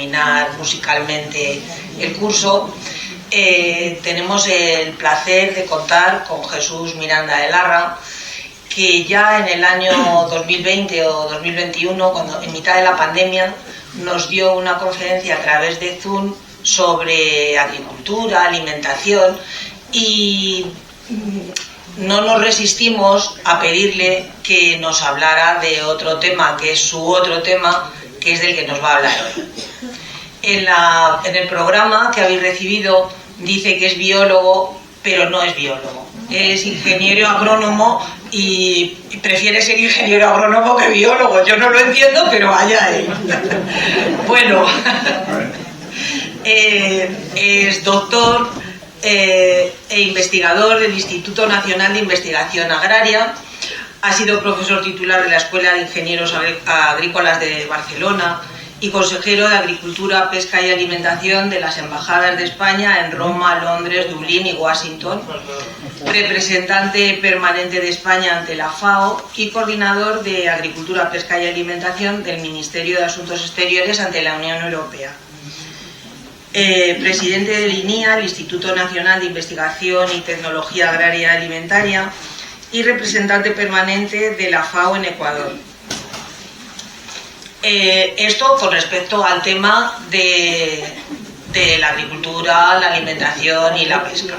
terminar musicalmente el curso, tenemos el placer de contar con Jesús Miranda de Larra, que ya en el año 2020 o 2021, cuando en mitad de la pandemia, nos dio una conferencia a través de Zoom sobre agricultura, alimentación, y no nos resistimos a pedirle que nos hablara de otro tema, que es su otro tema, que es del que nos va a hablar hoy. En el programa que habéis recibido dice que es biólogo, pero no es biólogo. Es ingeniero agrónomo y prefiere ser ingeniero agrónomo que biólogo. Yo no lo entiendo, pero vaya él. Bueno, es doctor e investigador del Instituto Nacional de Investigación Agraria. Ha sido profesor titular de la Escuela de Ingenieros Agrícolas de Barcelona y consejero de Agricultura, Pesca y Alimentación de las embajadas de España en Roma, Londres, Dublín y Washington, representante permanente de España ante la FAO y coordinador de Agricultura, Pesca y Alimentación del Ministerio de Asuntos Exteriores ante la Unión Europea. Presidente del INIA, el Instituto Nacional de Investigación y Tecnología Agraria Alimentaria, y representante permanente de la FAO en Ecuador. Esto con respecto al tema de la agricultura, la alimentación y la pesca.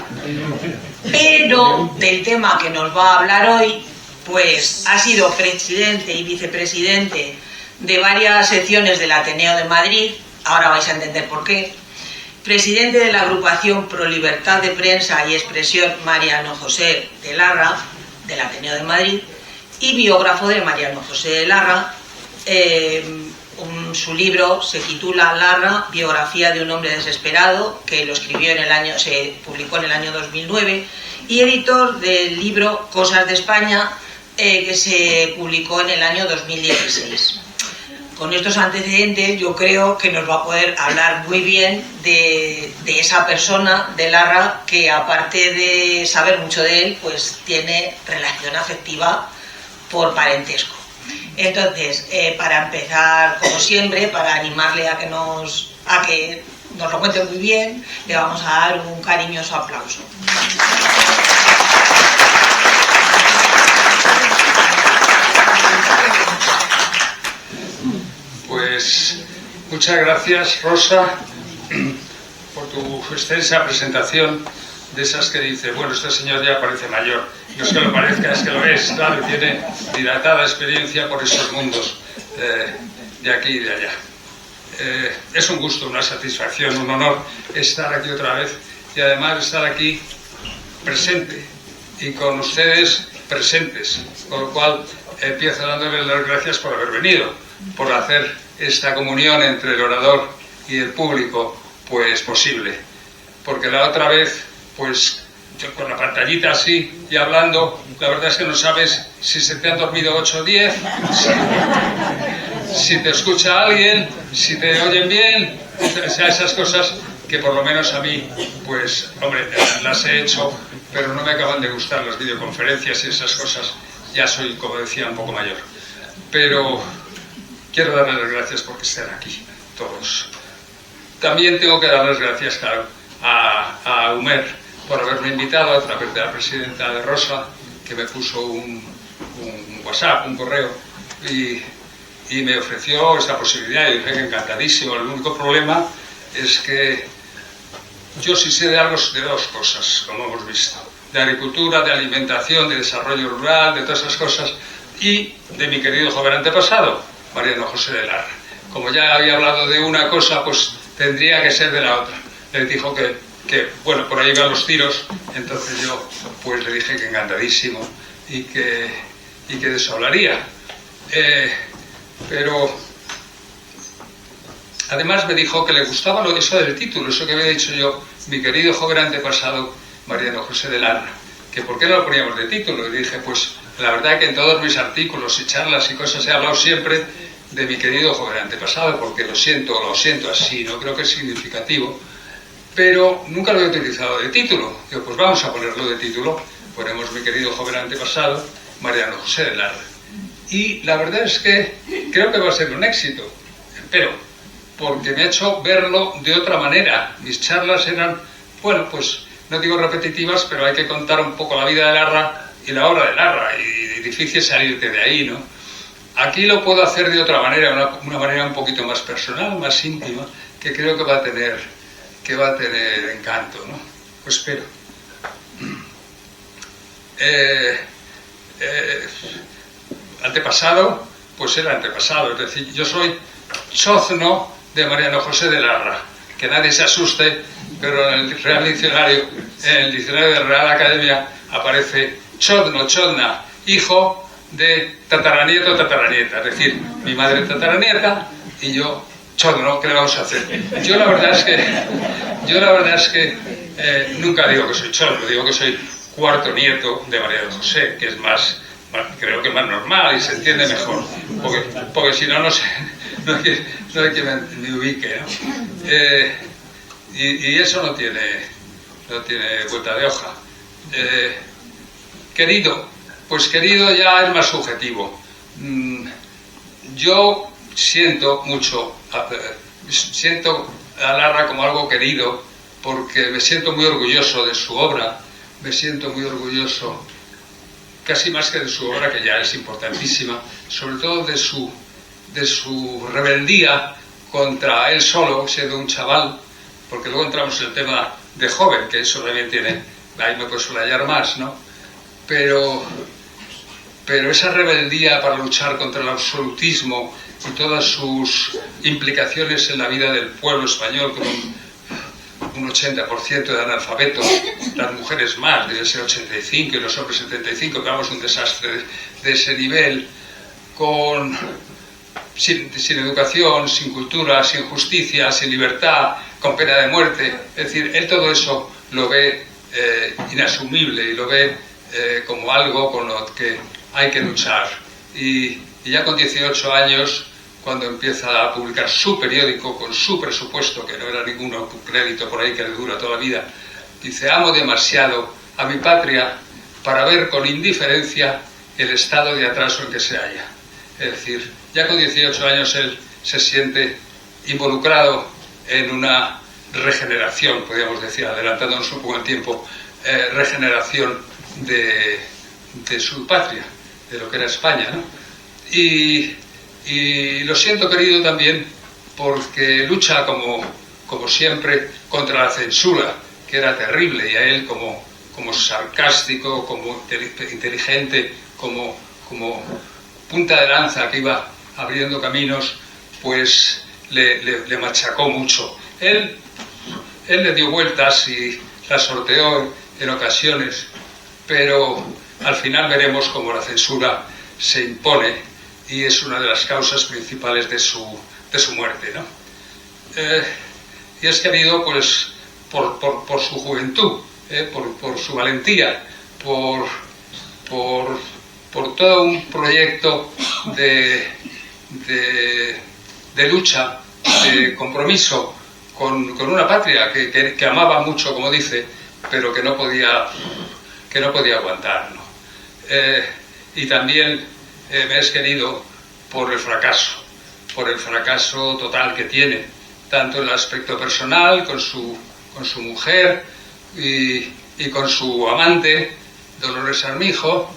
Pero del tema que nos va a hablar hoy, pues ha sido presidente y vicepresidente de varias secciones del Ateneo de Madrid, ahora vais a entender por qué, presidente de la agrupación Pro Libertad de Prensa y Expresión Mariano José de Larra, del Ateneo de Madrid, y biógrafo de Mariano José de Larra. Su libro se titula Larra, biografía de un hombre desesperado, que lo escribió se publicó en el año 2009, y editor del libro Cosas de España, que se publicó en el año 2016. Con estos antecedentes yo creo que nos va a poder hablar muy bien de esa persona, de Larra, que aparte de saber mucho de él, pues tiene relación afectiva por parentesco. Entonces, para empezar, como siempre, para animarle a que nos lo cuente muy bien, le vamos a dar un cariñoso aplauso. Pues muchas gracias, Rosa, por tu extensa presentación, de esas que dice, bueno, este señor ya parece mayor. No es que lo parezca, es que lo es, claro, tiene dilatada experiencia por esos mundos de aquí y de allá. Es un gusto, una satisfacción, un honor estar aquí otra vez y además estar aquí presente y con ustedes presentes, con lo cual empiezo dándoles las gracias por haber venido, por hacer esta comunión entre el orador y el público pues posible, porque la otra vez pues yo con la pantallita así y hablando, la verdad es que no sabes si se te han dormido 8 o 10, si te escucha alguien, si te oyen bien, o sea, esas cosas que por lo menos a mí, pues, hombre, las he hecho, pero no me acaban de gustar las videoconferencias y esas cosas. Ya soy, como decía, un poco mayor. Pero quiero darles las gracias porque estén aquí, todos. También tengo que dar las gracias, claro, a Umer, por haberme invitado a través de la presidenta de Rosa, que me puso un WhatsApp, un correo, y me ofreció esa posibilidad, y dije que encantadísimo. El único problema es que yo sí sé de algo de dos cosas, como hemos visto, de agricultura, de alimentación, de desarrollo rural, de todas esas cosas, y de mi querido joven antepasado, Mariano José de Larra. Como ya había hablado de una cosa, pues tendría que ser de la otra. Le dijo que bueno, por ahí van los tiros, entonces yo pues le dije que encantadísimo y que de eso hablaría. Pero además me dijo que le gustaba eso del título, eso que había dicho yo, mi querido joven antepasado Mariano José de Larra, que por qué no lo poníamos de título. Y dije, pues la verdad que en todos mis artículos y charlas y cosas he hablado siempre de mi querido joven antepasado, porque lo siento así, no creo que es significativo, pero nunca lo he utilizado de título. Digo, pues vamos a ponerlo de título, ponemos mi querido joven antepasado Mariano José de Larra. Y la verdad es que creo que va a ser un éxito, pero porque me ha hecho verlo de otra manera. Mis charlas eran, bueno, pues no digo repetitivas, pero hay que contar un poco la vida de Larra y la obra de Larra, y difícil salirte de ahí, ¿no? Aquí lo puedo hacer de otra manera, una manera un poquito más personal, más íntima, que creo que va a tener encanto, ¿no? Pues espero. Antepasado, pues era antepasado, es decir, yo soy chozno de Mariano José de Larra, que nadie se asuste, pero en el Real Diccionario, en el diccionario de la Real Academia aparece chozno, chozna, hijo de tataranieto, tataranieta, es decir, mi madre tataranieta y yo chozno. ¿Qué le vamos a hacer? Yo la verdad es que nunca digo que soy chozno, digo que soy cuarto nieto de Mariano José, que es más, creo que más normal y se entiende mejor, porque si no, no hay quien me ubique, ¿no? Y eso no tiene vuelta de hoja. Querido, pues querido ya es más subjetivo. Yo siento a Larra como algo querido, porque me siento muy orgulloso de su obra, me siento muy orgulloso, casi más que de su obra, que ya es importantísima, sobre todo de su rebeldía contra él solo, siendo un chaval, porque luego entramos en el tema de joven, que eso también tiene, ahí me puedo subrayar más, ¿no? Pero esa rebeldía para luchar contra el absolutismo y todas sus implicaciones en la vida del pueblo español, con un 80% de analfabetos, las mujeres más, debe ser 85 y los hombres 75, que vamos, un desastre de ese nivel, sin educación, sin cultura, sin justicia, sin libertad, con pena de muerte. Es decir, él todo eso lo ve inasumible y lo ve como algo con lo que hay que luchar. Y ya con 18 años, cuando empieza a publicar su periódico con su presupuesto, que no era ninguno crédito por ahí que le dura toda la vida, dice: amo demasiado a mi patria para ver con indiferencia el estado de atraso en que se halla. Es decir, ya con 18 años él se siente involucrado en una regeneración, podríamos decir, adelantándonos un poco el tiempo, regeneración de su patria, de lo que era España, ¿no? Y lo siento, querido, también porque lucha como siempre contra la censura, que era terrible, y a él como sarcástico, como inteligente, como punta de lanza que iba abriendo caminos, pues le machacó mucho. Él le dio vueltas y la sorteó en ocasiones, pero al final veremos cómo la censura se impone y es una de las causas principales de su muerte, ¿no? Y es querido, pues, por su juventud, por su valentía, por todo un proyecto de lucha, de compromiso con una patria que amaba mucho, como dice, pero que no podía aguantar, ¿no? Y también me es querido por el fracaso total que tiene, tanto en el aspecto personal, con su mujer y con su amante, Dolores Armijo,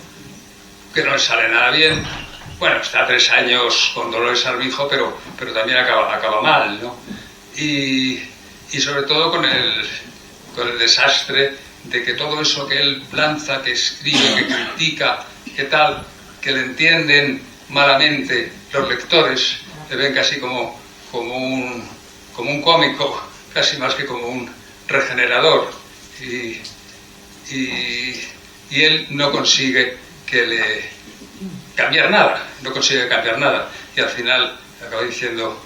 que no le sale nada bien. Bueno, está 3 años con Dolores Armijo, pero también acaba mal, ¿no? Y sobre todo con el desastre de que todo eso que él lanza, que escribe, que critica, que tal, que le entienden malamente los lectores, le ven casi como un cómico, casi más que como un regenerador, y él no consigue cambiar nada, y al final acaba diciendo: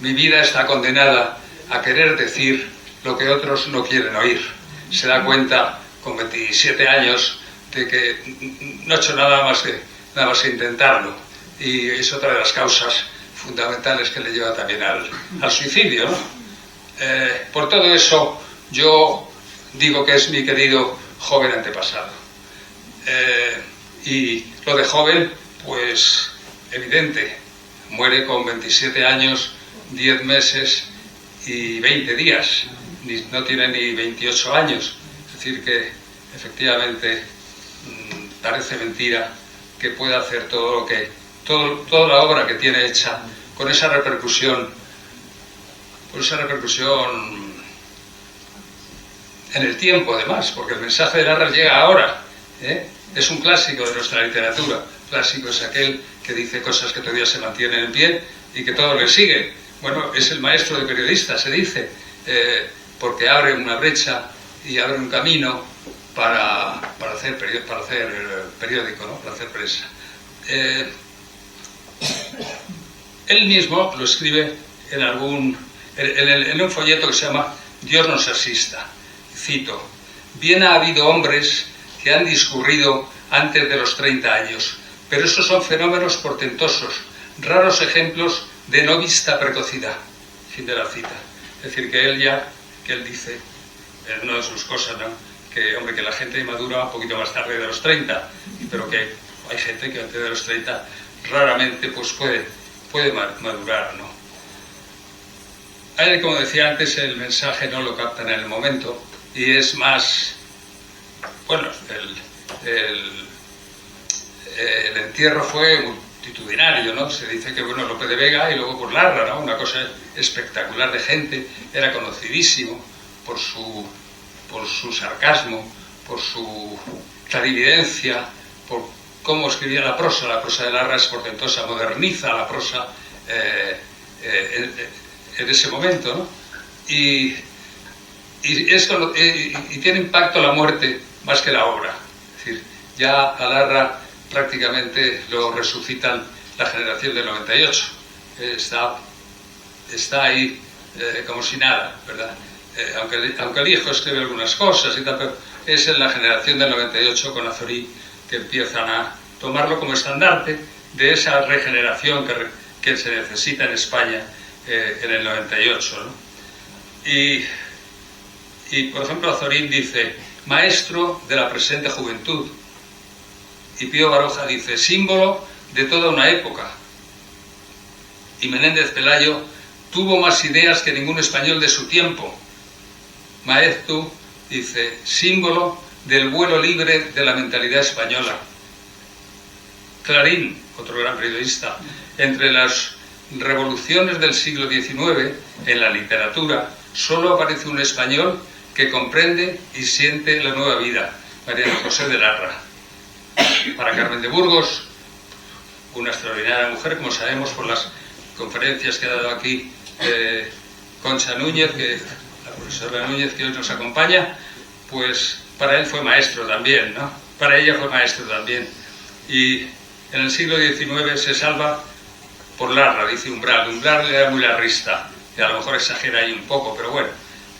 mi vida está condenada a querer decir lo que otros no quieren oír. Se da cuenta con 27 años de que no ha hecho nada más que intentarlo, y es otra de las causas fundamentales que le lleva también al suicidio, ¿no? Por todo eso yo digo que es mi querido joven antepasado. Y lo de joven, pues evidente, muere con 27 años 10 meses y 20 días, no tiene ni 28 años. Es decir, que efectivamente parece mentira que pueda hacer todo lo que, toda la obra que tiene hecha, con esa repercusión en el tiempo, además, porque el mensaje de Larra llega ahora, ¿eh? Es un clásico de nuestra literatura. Clásico es aquel que dice cosas que todavía se mantienen en pie y que todos le siguen. Bueno, es el maestro de periodistas, se dice, porque abre una brecha y abre un camino para hacer periódico, ¿no? Para hacer prensa. Él mismo lo escribe en un folleto que se llama Dios nos asista. Cito: bien ha habido hombres que han discurrido antes de los 30 años, pero esos son fenómenos portentosos, raros ejemplos de no vista precocidad. Fin de la cita. Es decir, que él dice, en una de sus cosas, ¿no?, que, hombre, que la gente madura un poquito más tarde de los 30, pero que hay gente que antes de los 30 raramente pues puede madurar, ¿no? A él, como decía antes, el mensaje no lo captan en el momento y es más, bueno, el entierro fue multitudinario, ¿no? Se dice que, bueno, Lope de Vega y luego por Larra, ¿no? Una cosa espectacular de gente, era conocidísimo por su sarcasmo, por su clarividencia, por cómo escribía la prosa. La prosa de Larra es portentosa, moderniza la prosa en ese momento, ¿no? Y tiene impacto la muerte más que la obra. Es decir, ya a Larra prácticamente lo resucitan la generación del 98. Está ahí como si nada, ¿verdad? Aunque el hijo escribe algunas cosas y tal, pero es en la generación del 98 con Azorín que empiezan a tomarlo como estandarte de esa regeneración que se necesita en España en el 98, ¿no? Y por ejemplo, Azorín dice: maestro de la presente juventud. Y Pío Baroja dice: símbolo de toda una época. Y Menéndez Pelayo tuvo más ideas que ningún español de su tiempo. Maeztu dice: símbolo del vuelo libre de la mentalidad española. Clarín, otro gran periodista: entre las revoluciones del siglo XIX, en la literatura, solo aparece un español que comprende y siente la nueva vida, María José de Larra. Para Carmen de Burgos, una extraordinaria mujer, como sabemos por las conferencias que ha dado aquí Concha Núñez, la profesora Núñez, que hoy nos acompaña, pues para él fue maestro también, ¿no? Para ella fue maestro también. Y en el siglo XIX se salva por Larra, dice Umbral. Umbral era muy larrista, y a lo mejor exagera ahí un poco, pero bueno,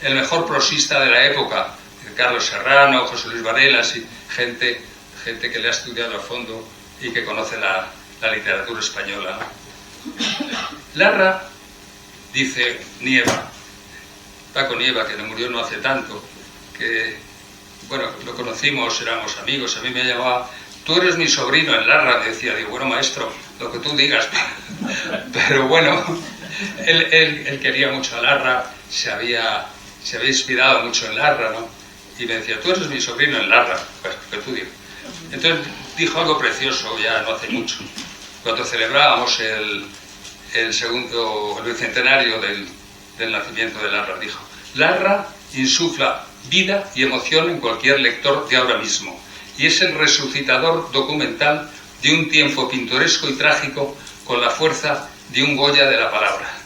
el mejor prosista de la época, Carlos Serrano, José Luis Varelas, y gente que le ha estudiado a fondo y que conoce la literatura española, ¿no? Larra, dice Nieva, Paco Nieva, que murió no hace tanto, que, bueno, lo conocimos, éramos amigos, a mí me llamaba: tú eres mi sobrino en Larra, me decía. Digo: bueno, maestro, lo que tú digas. Pero bueno, él quería mucho a Larra, se había inspirado mucho en Larra, ¿no? Y me decía: tú eres mi sobrino en Larra. Pues que tú digas. Entonces dijo algo precioso ya no hace mucho, cuando celebrábamos el bicentenario del nacimiento de Larra. Dijo: Larra insufla vida y emoción en cualquier lector de ahora mismo, y es el resucitador documental de un tiempo pintoresco y trágico con la fuerza de un Goya de la palabra.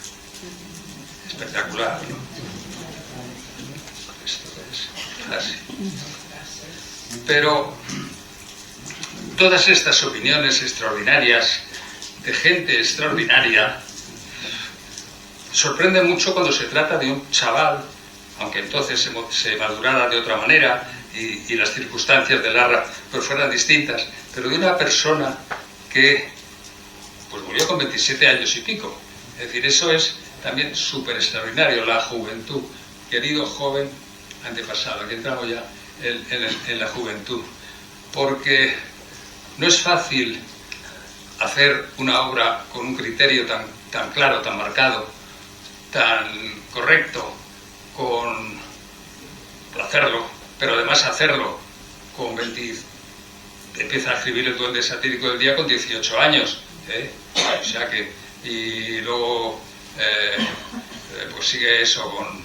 Espectacular, ¿no? Esto es así. Pero todas estas opiniones extraordinarias de gente extraordinaria sorprenden mucho cuando se trata de un chaval, aunque entonces se madurara de otra manera y las circunstancias de Larra pues fueran distintas, pero de una persona que pues murió con 27 años y pico. Es decir, eso es también súper extraordinario, la juventud. Querido joven antepasado, aquí entramos ya en la juventud, porque no es fácil hacer una obra con un criterio tan claro, tan marcado, tan correcto con hacerlo, pero además hacerlo con 20, empieza a escribir El duende satírico del día con 18 años, o sea que, y luego pues sigue eso con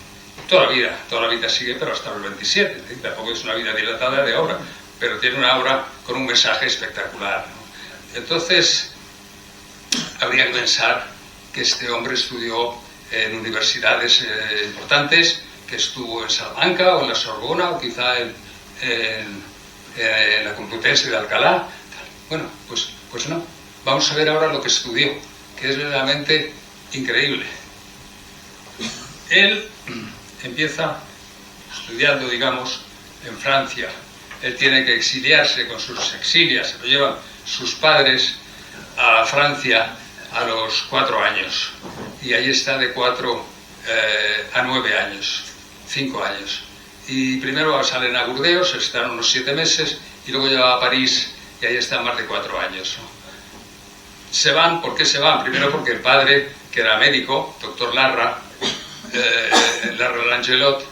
toda la vida sigue, pero hasta los 27, tampoco es una vida dilatada de obra, pero tiene una obra con un mensaje espectacular, ¿no? Entonces habría que pensar que este hombre estudió en universidades importantes, que estuvo en Salamanca o en la Sorbona o quizá en la Complutense de Alcalá. Bueno, pues no. Vamos a ver ahora lo que estudió, que es realmente increíble. Él empieza estudiando, digamos, en Francia. Él tiene que exiliarse con sus exilias, se lo llevan sus padres a Francia a los 4 años. Y ahí está de 4 a 9 años, 5 años. Y primero salen a Burdeos, están unos 7 meses, y luego ya va a París, y ahí están más de 4 años, ¿no? Se van, ¿por qué se van? Primero porque el padre, que era médico, doctor Larra Langelot,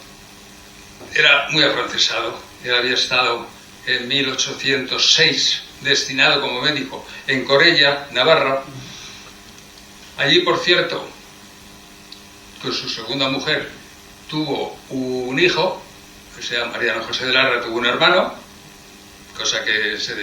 era muy afrancesado. Él había estado en 1806 destinado como médico en Corella, Navarra. Allí, por cierto, con su segunda mujer tuvo un hijo, o sea, Mariano José de Larra tuvo un hermano, cosa que se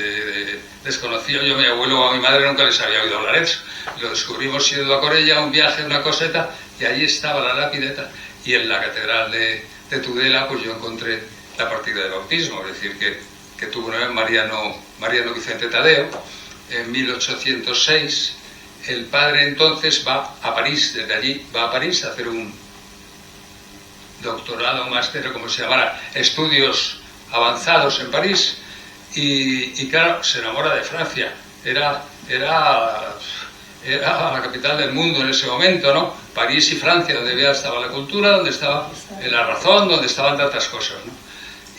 desconocía. Yo, a mi abuelo o a mi madre nunca les había oído hablar eso. Lo descubrimos yendo a Corella, un viaje, una coseta, y allí estaba la lápida. Y en la catedral de Tudela, pues yo encontré la partida de bautismo, es decir, que tuvo Mariano Vicente Tadeo en 1806. El padre entonces va a París, desde allí va a París a hacer un doctorado, máster, como se llamara, estudios avanzados en París, y claro, se enamora de Francia. Era la capital del mundo en ese momento, ¿no? París y Francia, donde ya estaba la cultura, donde estaba la razón, donde estaban tantas cosas, ¿no?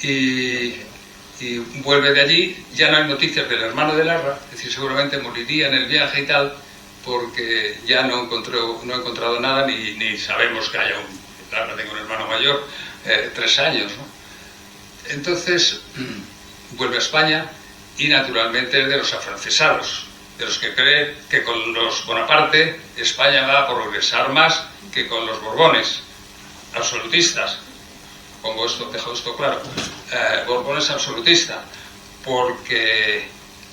Y vuelve de allí, ya no hay noticias del hermano de Larra, es decir, seguramente moriría en el viaje y tal, porque ya no he encontrado nada, ni sabemos que haya Larra tengo un hermano mayor, 3 años, ¿no? Entonces vuelve a España y naturalmente es de los afrancesados, de los que cree que con los Bonaparte España va a progresar más que con los Borbones, absolutistas. Dejo esto claro. Borbón es absolutista, porque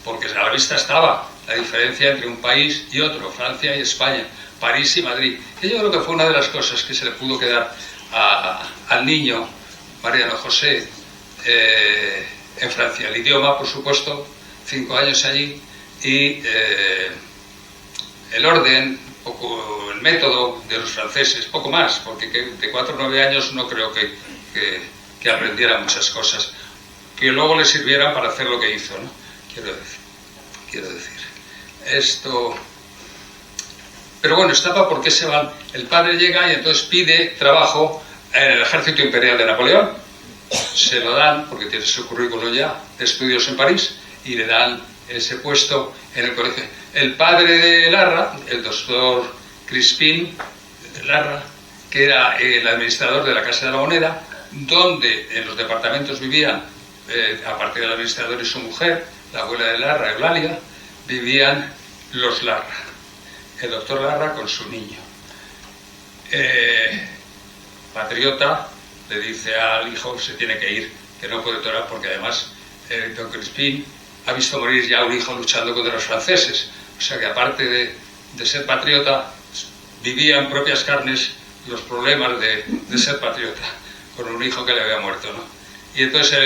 a la vista estaba la diferencia entre un país y otro, Francia y España, París y Madrid. Y yo creo que fue una de las cosas que se le pudo quedar al niño Mariano José en Francia. El idioma, por supuesto, 5 años allí, y el orden, poco el método de los franceses, poco más, porque de 4 a 9 años no creo que aprendiera muchas cosas que luego le sirvieran para hacer lo que hizo, ¿no? Quiero decir esto. Pero bueno, estaba porque se van. El padre llega y entonces pide trabajo en el ejército imperial de Napoleón. Se lo dan porque tiene su currículum ya de estudios en París, y le dan ese puesto en el colegio. El padre de Larra, el doctor Crispín Larra, que era el administrador de la Casa de la Moneda, donde en los departamentos vivían, aparte del administrador y su mujer, la abuela de Larra, Eulalia, vivían los Larra, el doctor Larra con su niño. Patriota, le dice al hijo se tiene que ir, que no puede torear, porque además don Crispín ha visto morir ya un hijo luchando contra los franceses, o sea que aparte de ser patriota, vivía en propias carnes los problemas de ser patriota, con un hijo que le había muerto, ¿no? Y entonces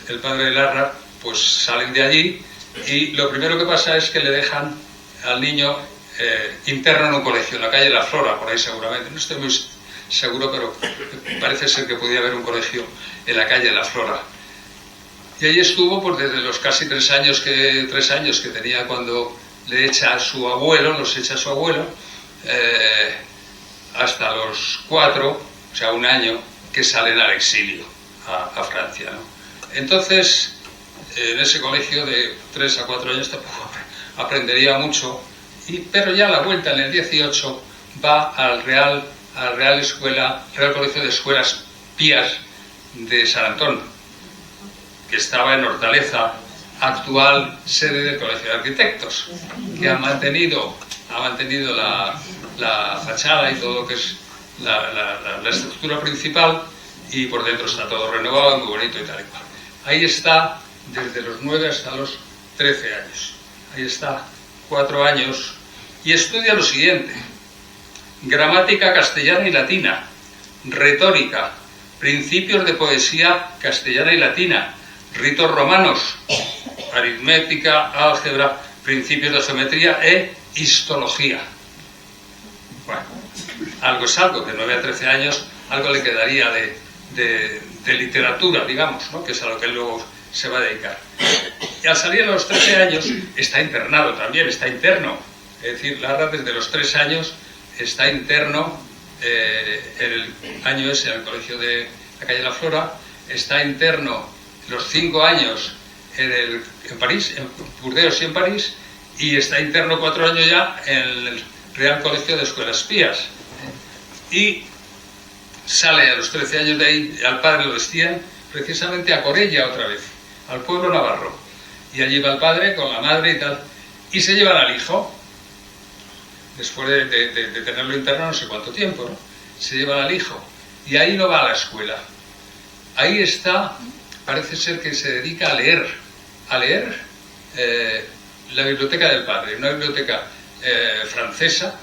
el padre de Larra, pues salen de allí, y lo primero que pasa es que le dejan al niño interno en un colegio, en la calle La Flora, por ahí seguramente, no estoy muy seguro, pero parece ser que podía haber un colegio en la calle La Flora. Y ahí estuvo pues desde los casi 3 años que tenía cuando le echa a su abuelo, hasta los 4, o sea, 1 año, que salen al exilio a Francia, ¿no? Entonces, en ese colegio de 3 a 4 años tampoco aprendería mucho, pero ya a la vuelta, en el 18, va al Real al Real Colegio de Escuelas Pías de San Antón, que estaba en Hortaleza, actual sede del Colegio de Arquitectos, que ha mantenido la fachada y todo lo que es la estructura principal, y por dentro está todo renovado, muy bonito y tal y cual. Ahí está desde los 9 hasta los 13 años. Ahí está 4 años y estudia lo siguiente: gramática castellana y latina, retórica, principios de poesía castellana y latina, ritos romanos, aritmética, álgebra, principios de geometría e histología. Bueno, algo es algo, de 9 a 13 años algo le quedaría de literatura, digamos, ¿no? Que es a lo que él luego se va a dedicar. Y al salir a los 13 años está internado también, está interno. Es decir, Larra desde los 3 años está interno en el año ese en el colegio de la calle La Flora, está interno los 5 años en París, en Burdeos y en París, y está interno 4 años ya en el Real Colegio de Escuelas Pías. Y sale a los 13 años de ahí, al padre lo destinan precisamente a Corella otra vez, al pueblo navarro. Y allí va el padre con la madre y tal, y se llevan al hijo, después de tenerlo interno no sé cuánto tiempo, ¿no? Se llevan al hijo, y ahí no va a la escuela. Ahí está, parece ser que se dedica a leer la biblioteca del padre, una biblioteca francesa,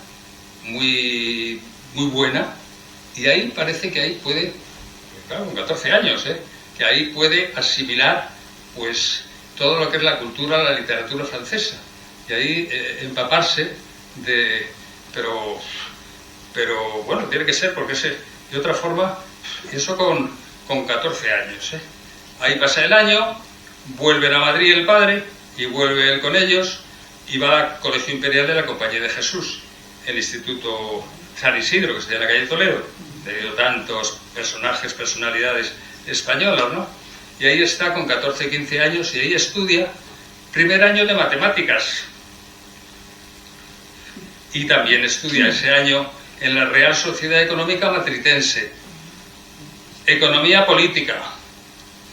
muy buena, y ahí parece que ahí puede, claro, con 14 años, que ahí puede asimilar pues todo lo que es la cultura, la literatura francesa, y ahí empaparse de... Pero bueno, tiene que ser, porque de otra forma, eso con 14 años. Ahí pasa el año, vuelven a Madrid el padre, y vuelve él con ellos, y va al Colegio Imperial de la Compañía de Jesús, el Instituto San Isidro, que está en la calle Toledo, debido a tantos personalidades españolas, ¿no? Y ahí está con 14, 15 años, y ahí estudia primer año de matemáticas. Y también estudia ese año en la Real Sociedad Económica Matritense, economía política.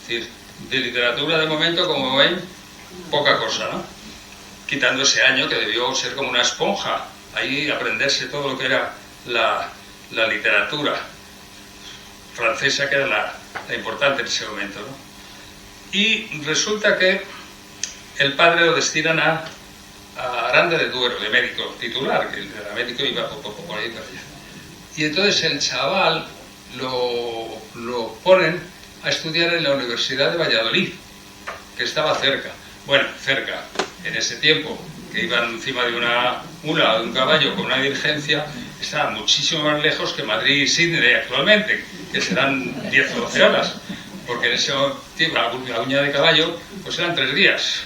Es decir, de literatura de momento, como ven, poca cosa, ¿no? Quitando ese año que debió ser como una esponja, ahí aprenderse todo lo que era la literatura francesa, que era la importante en ese momento, ¿no? Y resulta que el padre lo destinan a Aranda de Duero, de médico titular, que era médico y iba por ahí para allá. Y entonces el chaval lo ponen a estudiar en la Universidad de Valladolid, que estaba cerca. Bueno, cerca, en ese tiempo, que iban encima de una mula o de un caballo con una diligencia, estaba muchísimo más lejos que Madrid y Sídney actualmente, que serán 10 o 12 horas, porque en ese tiempo la uña de caballo pues eran 3 días,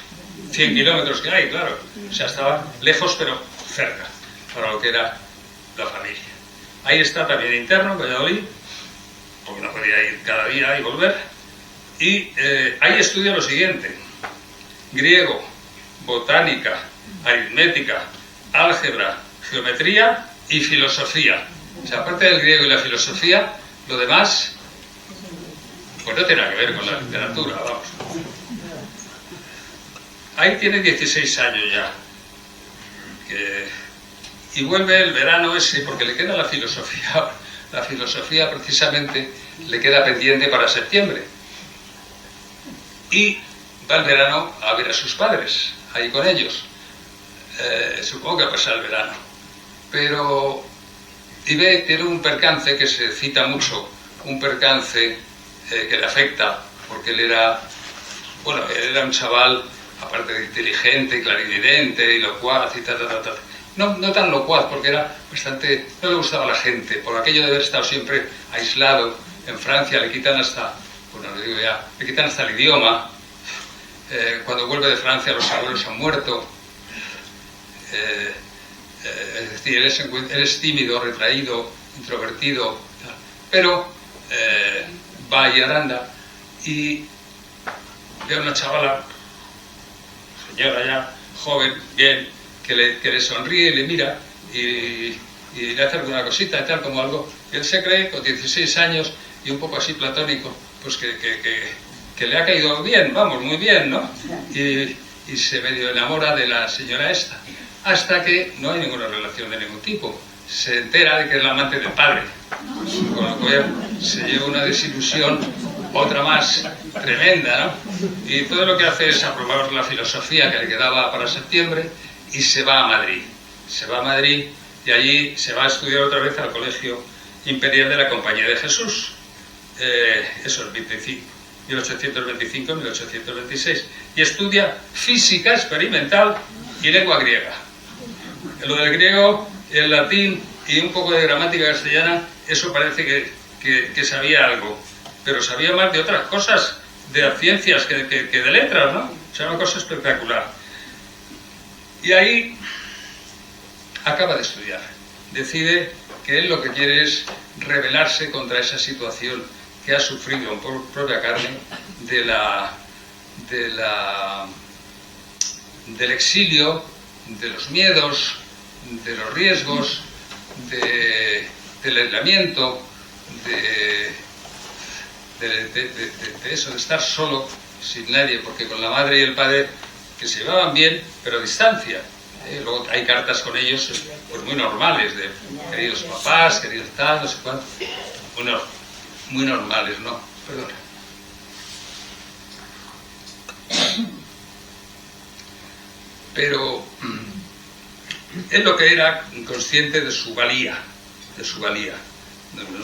100 kilómetros que hay, claro. O sea, estaba lejos pero cerca, para lo que era la familia. Ahí está también interno, en Valladolid, porque no podía ir cada día y volver. Y ahí estudia lo siguiente: griego, botánica, aritmética, álgebra, geometría y filosofía. O sea, aparte del griego y la filosofía, lo demás pues no tiene nada que ver con la literatura, vamos. Ahí tiene 16 años ya. Y vuelve el verano ese, porque le queda la filosofía. La filosofía precisamente le queda pendiente para septiembre. Y va el verano a ver a sus padres, ahí con ellos. Supongo que a pasar el verano. Pero tiene un percance que se cita mucho, un percance que le afecta, porque él era un chaval, aparte de inteligente y clarividente y locuaz y tal. No tan locuaz, porque era bastante... no le gustaba a la gente, por aquello de haber estado siempre aislado. En Francia le quitan hasta... le quitan hasta el idioma. Cuando vuelve de Francia los abuelos han muerto. Es decir, él es tímido, retraído, introvertido, pero va a Aranda y ve a una chavala, señora ya, joven, bien, que le sonríe y le mira, y y le hace alguna cosita y tal, como algo. Y él se cree, con 16 años y un poco así platónico, pues que le ha caído bien, vamos, muy bien, ¿no? Y se medio enamora de la señora esta, hasta que no hay ninguna relación de ningún tipo. Se entera de que es la amante del padre, con lo cual se lleva una desilusión, otra más tremenda, ¿no? Y todo lo que hace es aprobar la filosofía que le quedaba para septiembre y se va a Madrid. Se va a Madrid y allí se va a estudiar otra vez al Colegio Imperial de la Compañía de Jesús. Eso es 1825-1826. Y estudia física experimental y lengua griega. Lo del griego, el latín y un poco de gramática castellana, eso parece que sabía algo, pero sabía más de otras cosas, de las ciencias que de letras, ¿no? O sea, una cosa espectacular. Y ahí acaba de estudiar. Decide que él lo que quiere es rebelarse contra esa situación que ha sufrido por propia carne del exilio, de los miedos, de los riesgos, del aislamiento, de eso, de estar solo, sin nadie, porque con la madre y el padre, que se llevaban bien, pero a distancia. Luego hay cartas con ellos pues muy normales, de queridos papás, queridos tal, no sé cuánto. Bueno, muy normales, ¿no? Perdona. Pero él lo que era consciente de su valía, no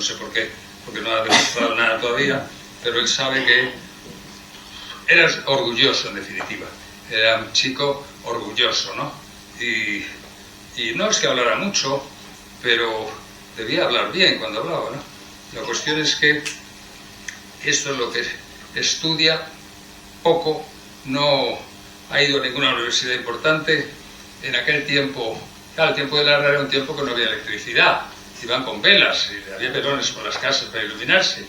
sé por qué, porque no ha demostrado nada todavía, pero él sabe que era orgulloso, en definitiva. Era un chico orgulloso, ¿no? Y no es que hablara mucho, pero debía hablar bien cuando hablaba, ¿no? La cuestión es que esto es lo que estudia poco, no ha ido a ninguna universidad importante. En aquel tiempo, claro, el tiempo de Larra era un tiempo que no había electricidad, iban con velas, y había pelones por las casas para iluminarse,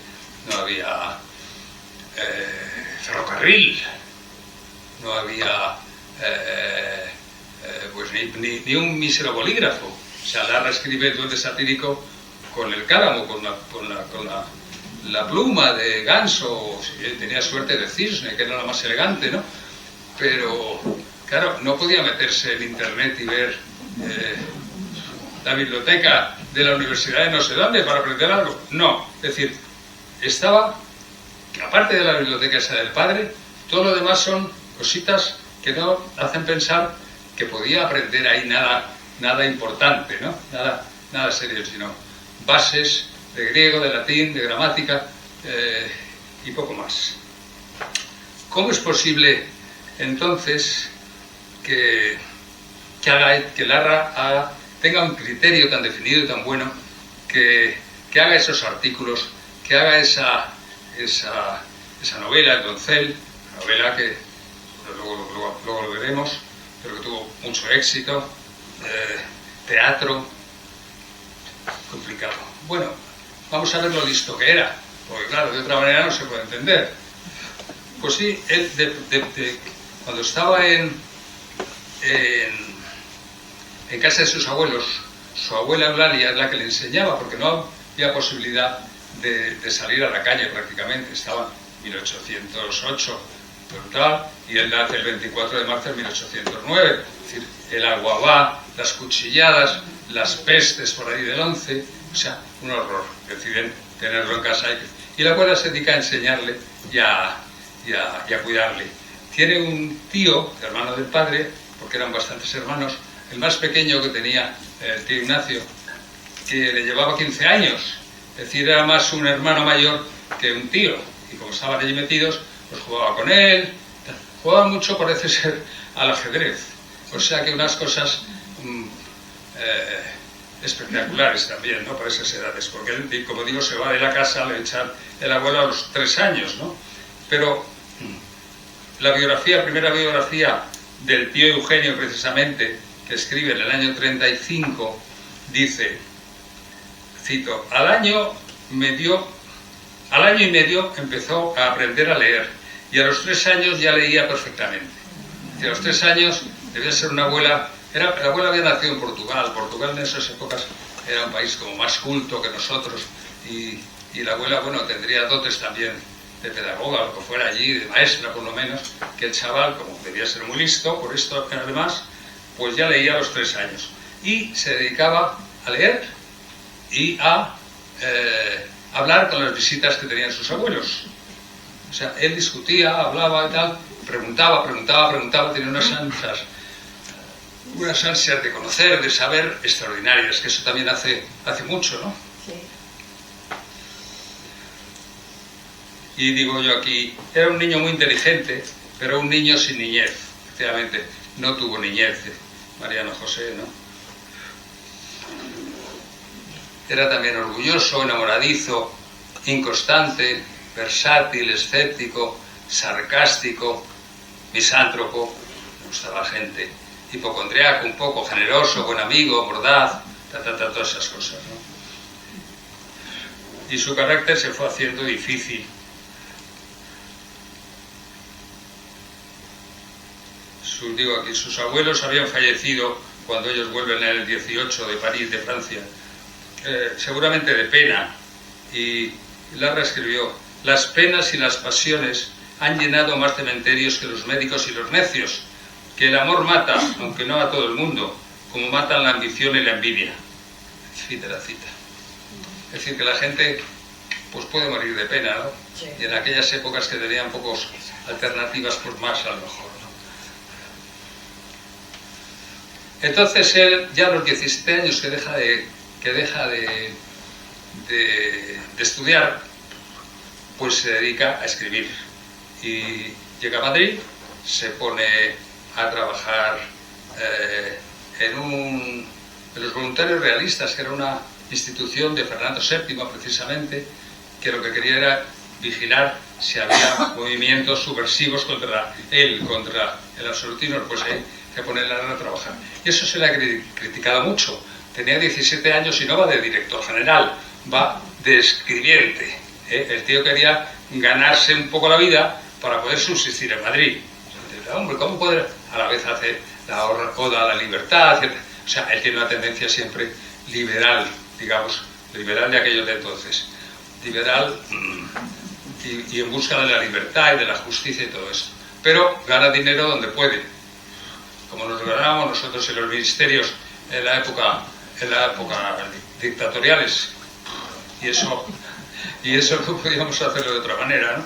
no había ferrocarril, no había pues ni un mísero bolígrafo. O sea, Larra escribe el Duende Satírico con el cálamo, con la pluma de ganso, si él tenía suerte de cisne, que era la más elegante, ¿no? Pero, claro, no podía meterse en internet y ver la biblioteca de la universidad de no sé dónde para aprender algo. No, es decir, estaba, aparte de la biblioteca esa del padre, todo lo demás son cositas que no hacen pensar que podía aprender ahí nada importante, ¿no? Nada serio, sino bases de griego, de latín, de gramática y poco más. ¿Cómo es posible entonces que Larra tenga un criterio tan definido y tan bueno, que haga esos artículos, que haga esa novela, El Doncel, novela que luego lo veremos, pero que tuvo mucho éxito, teatro, complicado. Bueno, vamos a ver lo listo que era, porque claro, de otra manera no se puede entender. Pues sí, él cuando estaba en casa de sus abuelos, su abuela Eulalia es la que le enseñaba, porque no había posibilidad de salir a la calle prácticamente. Estaba en 1808, brutal, y él nace el 24 de marzo de 1809. Es decir, el aguabá, las cuchilladas, las pestes por ahí del 11, o sea, un horror. Deciden tenerlo en casa y la abuela se dedica a enseñarle y a cuidarle. Tiene un tío, hermano del padre, porque eran bastantes hermanos, el más pequeño que tenía, el tío Ignacio, que le llevaba 15 años, es decir, era más un hermano mayor que un tío, y como estaban allí metidos, pues jugaba con él, jugaba mucho, parece ser, al ajedrez, o sea que unas cosas espectaculares también, ¿no?, para esas edades, porque él, como digo, se va de la casa, le echan el abuelo a los 3 años, ¿no? Pero la primera biografía del tío Eugenio, precisamente, que escribe en el año 35, dice, cito, al año y medio empezó a aprender a leer y a los 3 años ya leía perfectamente. Y a los 3 años debía ser una abuela, la abuela había nacido en Portugal en esas épocas era un país como más culto que nosotros, y la abuela, bueno, tendría dotes también de pedagoga, lo que fuera allí, de maestra por lo menos, que el chaval, como debía ser muy listo, por esto además, pues ya leía a los 3 años. Y se dedicaba a leer y a hablar con las visitas que tenían sus abuelos. O sea, él discutía, hablaba y tal, preguntaba, tenía unas ansias de conocer, de saber extraordinarias, que eso también hace mucho, ¿no? Sí. Y digo yo aquí, era un niño muy inteligente, pero un niño sin niñez, efectivamente, no tuvo niñez, Mariano José, ¿no? Era también orgulloso, enamoradizo, inconstante, versátil, escéptico, sarcástico, misántropo, me gustaba la gente, hipocondriaco un poco, generoso, buen amigo, mordaz, todas esas cosas, ¿no? Y su carácter se fue haciendo difícil. Digo aquí, sus abuelos habían fallecido cuando ellos vuelven en el 18 de París, de Francia, seguramente de pena, y Larra escribió: las penas y las pasiones han llenado más cementerios que los médicos y los necios, que el amor mata, aunque no a todo el mundo, como matan la ambición y la envidia. Fin de la cita. Es decir, que la gente pues puede morir de pena, ¿no? Sí. Y en aquellas épocas que tenían pocas alternativas, pues más a lo mejor, ¿no? Entonces él, ya a los 17 años que deja de estudiar, pues se dedica a escribir. Y llega a Madrid, se pone a trabajar en los Voluntarios Realistas, que era una institución de Fernando VII precisamente, que lo que quería era vigilar si había movimientos subversivos contra el absolutismo, pues ahí se pone a trabajar. Y eso se le ha criticado mucho. Tenía 17 años y no va de director general, va de escribiente. El tío quería ganarse un poco la vida para poder subsistir en Madrid. Hombre, ¿cómo poder a la vez hacer la oda a la libertad? O sea, él tiene una tendencia siempre liberal, digamos, liberal de aquellos de entonces. Liberal y en busca de la libertad y de la justicia y todo eso. Pero gana dinero donde puede. Como nos ganábamos nosotros en los ministerios en la época dictatoriales. Y eso no podíamos hacerlo de otra manera, ¿no?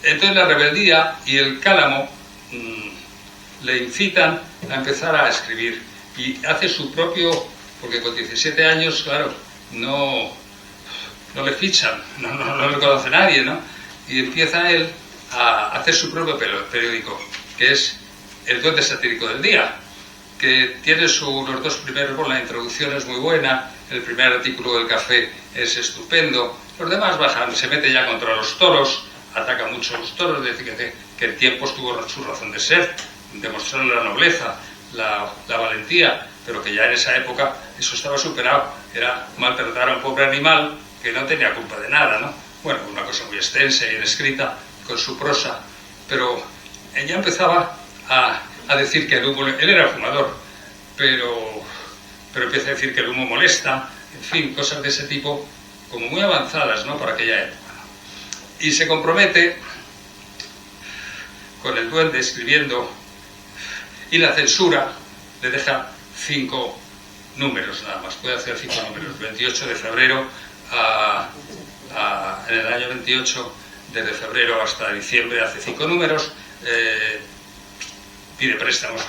Entonces la rebeldía y el cálamo le incitan a empezar a escribir. Y hace su propio, porque con 17 años, claro, no le fichan, no le conoce nadie, ¿no? Y empieza él a hacer su propio periódico, que es El Duende Satírico del Día, que tiene los 2 primeros, bueno, la introducción es muy buena, el primer artículo del Café es estupendo, los demás bajan, se mete ya contra los toros, ataca mucho a los toros, dice que en tiempos tuvo su razón de ser, demostrar la nobleza, la valentía, pero que ya en esa época eso estaba superado, era maltratar a un pobre animal que no tenía culpa de nada, ¿no? Bueno, una cosa muy extensa y bien escrita, con su prosa, pero ella empezaba a decir que el humo, él era fumador, pero empieza a decir que el humo molesta, en fin, cosas de ese tipo, como muy avanzadas, ¿no?, para aquella época. Y se compromete con el duende escribiendo, y la censura le deja 5 números nada más, puede hacer 5 números, 28 de febrero en el año 28, desde febrero hasta diciembre hace 5 números, pide préstamos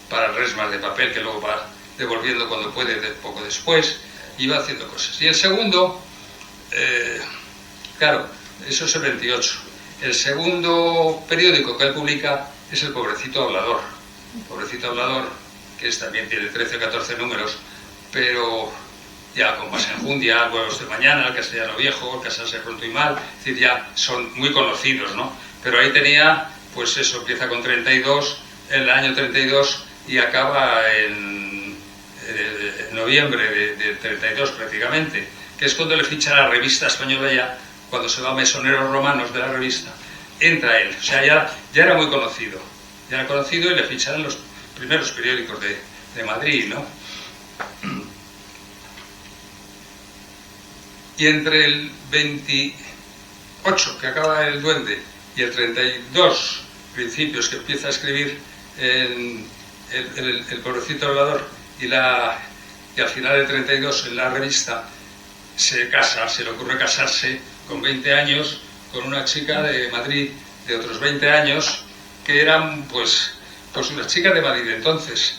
para resmas de papel que luego va devolviendo cuando puede poco después, y va haciendo cosas. Y el segundo, claro, eso es el 28. El segundo periódico que él publica es El Pobrecito Hablador. El Pobrecito Hablador, que también tiene 13 o 14 números, pero ya con más enjundia, Huevos de Mañana, El Castellano Viejo, El Casarse Pronto y Mal, es decir, ya son muy conocidos, ¿no? Pero ahí tenía, pues eso, empieza con 32, en el año 32, y acaba en noviembre de 32 prácticamente, que es cuando le ficha la revista española ya, cuando se va a Mesoneros Romanos de la revista, entra él, o sea, ya era muy conocido, y le fichan en los primeros periódicos de Madrid, ¿no? Y entre el 28, que acaba el Duende, y el 32, Principios, que empieza a escribir en el pobrecito hablador, y al final del 32, en la revista, se casa, se le ocurre casarse con 20 años con una chica de Madrid de otros 20 años, que eran pues una chica de Madrid. Entonces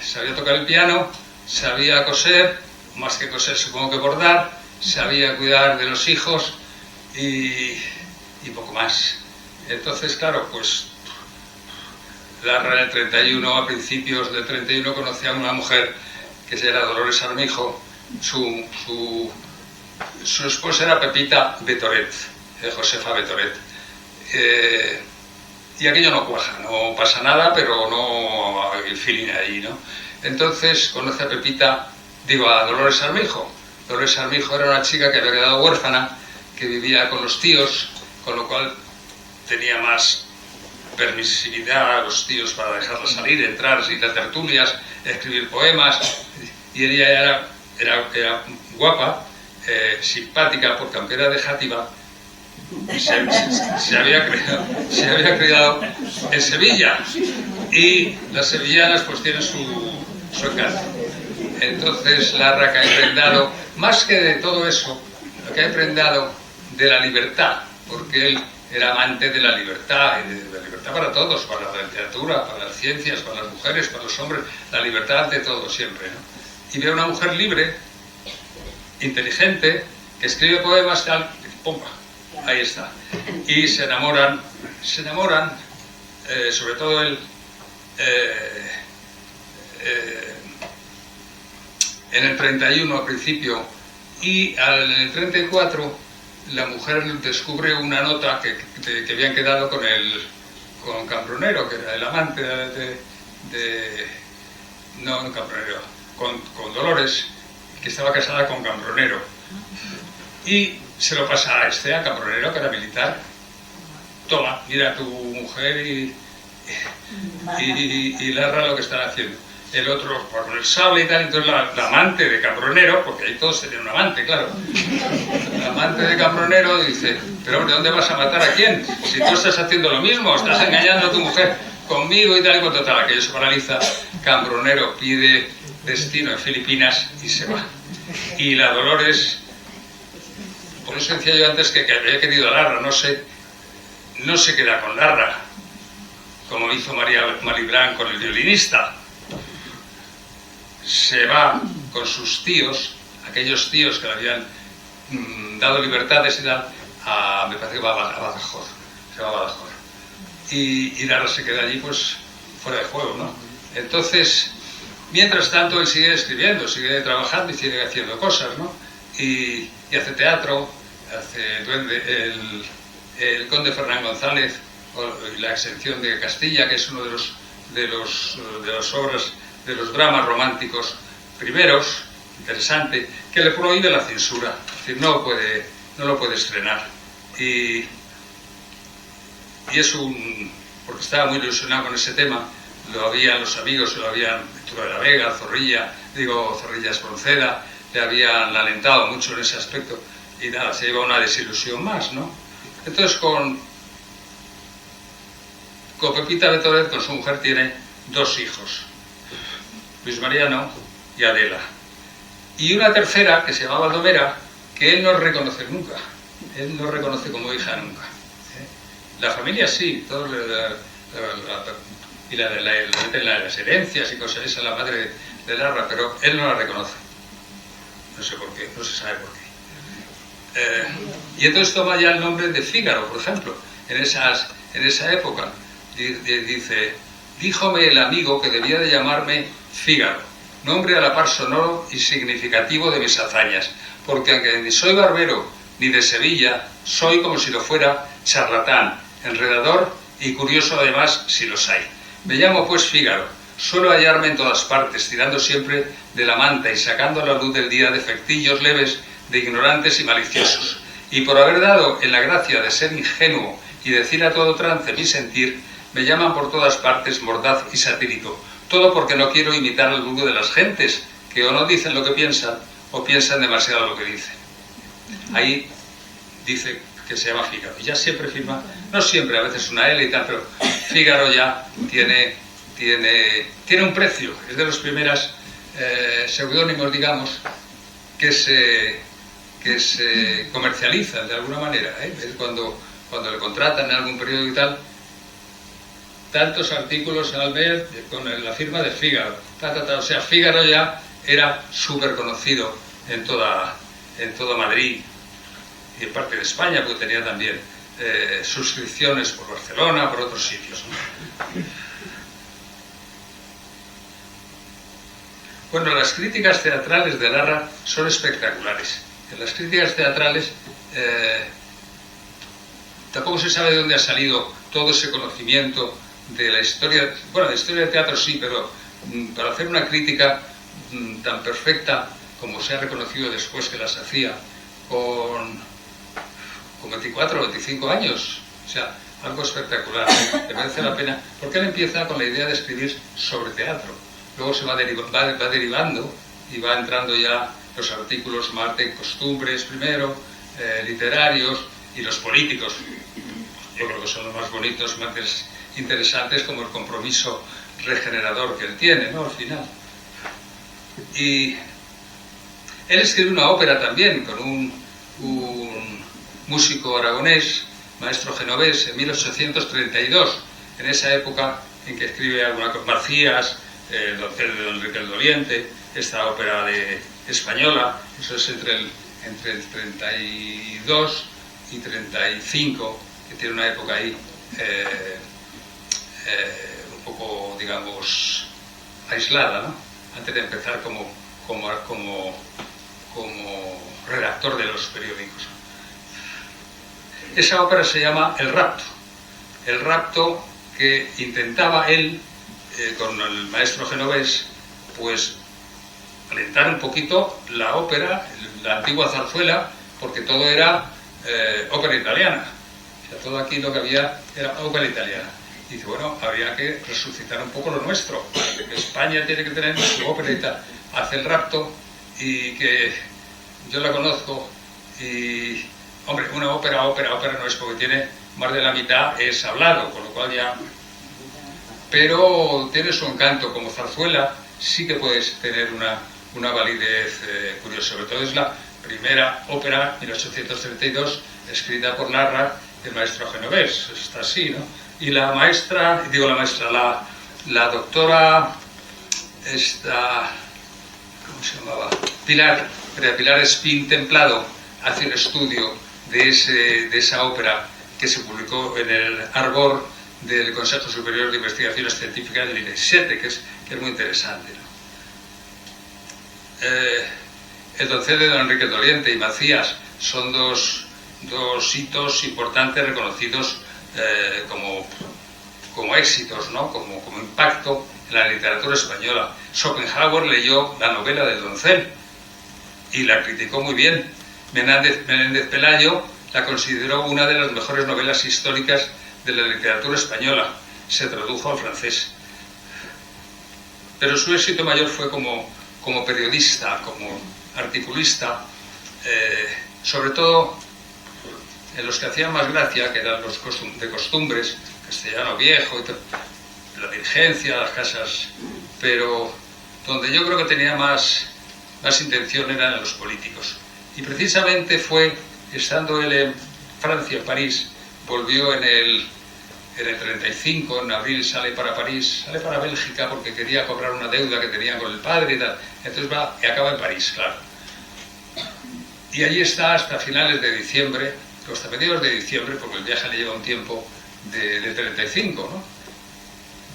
sabía tocar el piano, sabía coser, más que coser supongo que bordar, sabía cuidar de los hijos y poco más. Entonces, claro, pues Larra en el 31, a principios del 31, conocí a una mujer que era Dolores Armijo. Su esposa era Pepita Betoret, Josefa Betoret. Y aquello no cuaja, no pasa nada, pero no hay feeling ahí, ¿no? Entonces conoce a a Dolores Armijo. Dolores Armijo era una chica que había quedado huérfana, que vivía con los tíos, con lo cual tenía más permisividad a los tíos para dejarla salir, entrar, ir a tertulias, escribir poemas. Y ella era guapa, simpática, porque aunque era de Játiva, se había criado en Sevilla, y las sevillanas pues tienen su encanto. Entonces Larra, que ha emprendado, más que de todo eso, lo que ha emprendado de la libertad, porque él era amante de la libertad, y de la libertad para todos, para la literatura, para las ciencias, para las mujeres, para los hombres, la libertad ante todo siempre, ¿no? Y ve a una mujer libre, inteligente, que escribe poemas, tal, ¡pumba! Ahí está. Y se enamoran, sobre todo él, en el 31 al principio, y en el 34 la mujer descubre una nota que habían quedado con Cambronero, que era el amante no Cambronero, con Dolores, que estaba casada con Cambronero, y se lo pasa a Cambronero, que era militar. Toma, mira a tu mujer y Larra lo que están haciendo. El otro con el sable y tal. Entonces la amante de Cambronero, porque ahí todos tenían un amante, claro, la amante de Cambronero dice: pero hombre, ¿dónde vas a matar a quién? Si tú estás haciendo lo mismo, estás engañando a tu mujer conmigo y tal, y con total, aquello se paraliza. Cambronero pide destino en Filipinas y se va. Y la Dolores, por eso decía yo antes que había querido a Larra, no se queda con Larra, como hizo María Malibrán con el violinista. Se va con sus tíos, aquellos tíos que le habían dado libertades y tal, me parece que va a Badajoz, se va a Badajoz. Y Larra se queda allí, pues, fuera de juego, ¿no? Entonces, mientras tanto, él sigue escribiendo, sigue trabajando y sigue haciendo cosas, ¿no? Y hace teatro, hace el Conde Fernán González, la exención de Castilla, que es uno de las obras, de los dramas románticos primeros, interesante, que le prohíbe la censura, es decir, no lo puede estrenar. Y es porque estaba muy ilusionado con ese tema, los amigos lo habían, Arturo de la Vega, Zorrilla Espronceda, le habían alentado mucho en ese aspecto, y nada, se lleva una desilusión más, ¿no? Entonces con Pepita Betoret, con su mujer, tiene 2 hijos, Luis Mariano y Adela, y una tercera que se llama Baldomera, que él no reconoce nunca, él no reconoce como hija nunca. La familia sí, todos y las herencias y cosas, esa es la madre de Larra, pero él no la reconoce, no sé por qué, no se sabe por qué. Y entonces toma ya el nombre de Fígaro, por ejemplo, en esa época. Dice: díjome el amigo que debía de llamarme Fígaro, nombre a la par sonoro y significativo de mis hazañas, porque aunque ni soy barbero ni de Sevilla, soy, como si lo fuera, charlatán, enredador y curioso además, si los hay. Me llamo pues Fígaro, suelo hallarme en todas partes, tirando siempre de la manta y sacando a la luz del día defectillos leves de ignorantes y maliciosos, y por haber dado en la gracia de ser ingenuo y decir a todo trance mi sentir, me llaman por todas partes mordaz y satírico, todo porque no quiero imitar el vulgo de las gentes, que o no dicen lo que piensan, o piensan demasiado lo que dicen. ahí dice que se llama Fígaro. Ya siempre firma, no siempre, a veces una L y tal, pero Fígaro ya tiene un precio. Es de los primeros seudónimos, digamos, que se comercializan de alguna manera, ¿eh? Es cuando le contratan en algún periódico y tal, tantos artículos al ver con la firma de Fígaro. O sea, Fígaro ya era súper conocido en toda Madrid y en parte de España, porque tenía también suscripciones por Barcelona, por otros sitios. Bueno, las críticas teatrales de Larra son espectaculares. En las críticas teatrales tampoco se sabe de dónde ha salido todo ese conocimiento de la historia. Bueno, de historia del teatro sí, pero para hacer una crítica tan perfecta como se ha reconocido después que las hacía con 24 o 25 años, o sea, algo espectacular, le merece la pena, porque él empieza con la idea de escribir sobre teatro, luego se va derivando y va entrando ya los artículos más de costumbres primero, literarios, y los políticos. Yo creo que son los más bonitos, más interesantes, como el compromiso regenerador que él tiene, ¿no? Al final. Y él escribe una ópera también con un músico aragonés, maestro genovés, en 1832, en esa época en que escribe alguna cosa, Macías, el doncel de Don Enrique el Doliente, esta ópera española, eso es entre el 32 y 35, que tiene una época ahí un poco, digamos, aislada, ¿no? Antes de empezar como redactor de los periódicos. Esa ópera se llama El Rapto. El Rapto que intentaba él, con el maestro genovés, pues alentar un poquito la ópera, la antigua zarzuela, porque todo era ópera italiana. O sea, todo aquí lo que había era ópera italiana. Y dice, bueno, habría que resucitar un poco lo nuestro. España tiene que tener su ópera y tal. Hace El Rapto, y que yo la conozco, y hombre, una ópera no es, porque tiene más de la mitad es hablado, con lo cual ya... Pero tiene su encanto. Como zarzuela sí que puedes tener una validez curiosa. Sobre todo es la primera ópera, 1832, escrita por Larra, el maestro genovés. Está así, ¿no? Y la doctora, esta, ¿cómo se llamaba? Pilar Espín Templado, hace un estudio de esa ópera que se publicó en el Arbor del Consejo Superior de Investigaciones Científicas del INESETE, que es muy interesante, ¿no? El doncel de Don Enrique el Doliente y Macías son dos hitos importantes reconocidos como éxitos, ¿no? Como impacto en la literatura española. Schopenhauer leyó la novela del doncel y la criticó muy bien. Menéndez Pelayo la consideró una de las mejores novelas históricas de la literatura española. Se tradujo al francés. Pero su éxito mayor fue como periodista, como articulista, sobre todo en los que hacían más gracia, que eran los de costumbres, Castellano Viejo, y la dirigencia, las casas, pero donde yo creo que tenía más intención eran en los políticos. Y precisamente fue, estando él en Francia, en París, volvió en el 35, en abril sale para París, sale para Bélgica porque quería cobrar una deuda que tenía con el padre y tal. Entonces va y acaba en París, claro. Y allí está hasta finales de diciembre, hasta mediados de diciembre, porque el viaje le lleva un tiempo de 35, ¿no?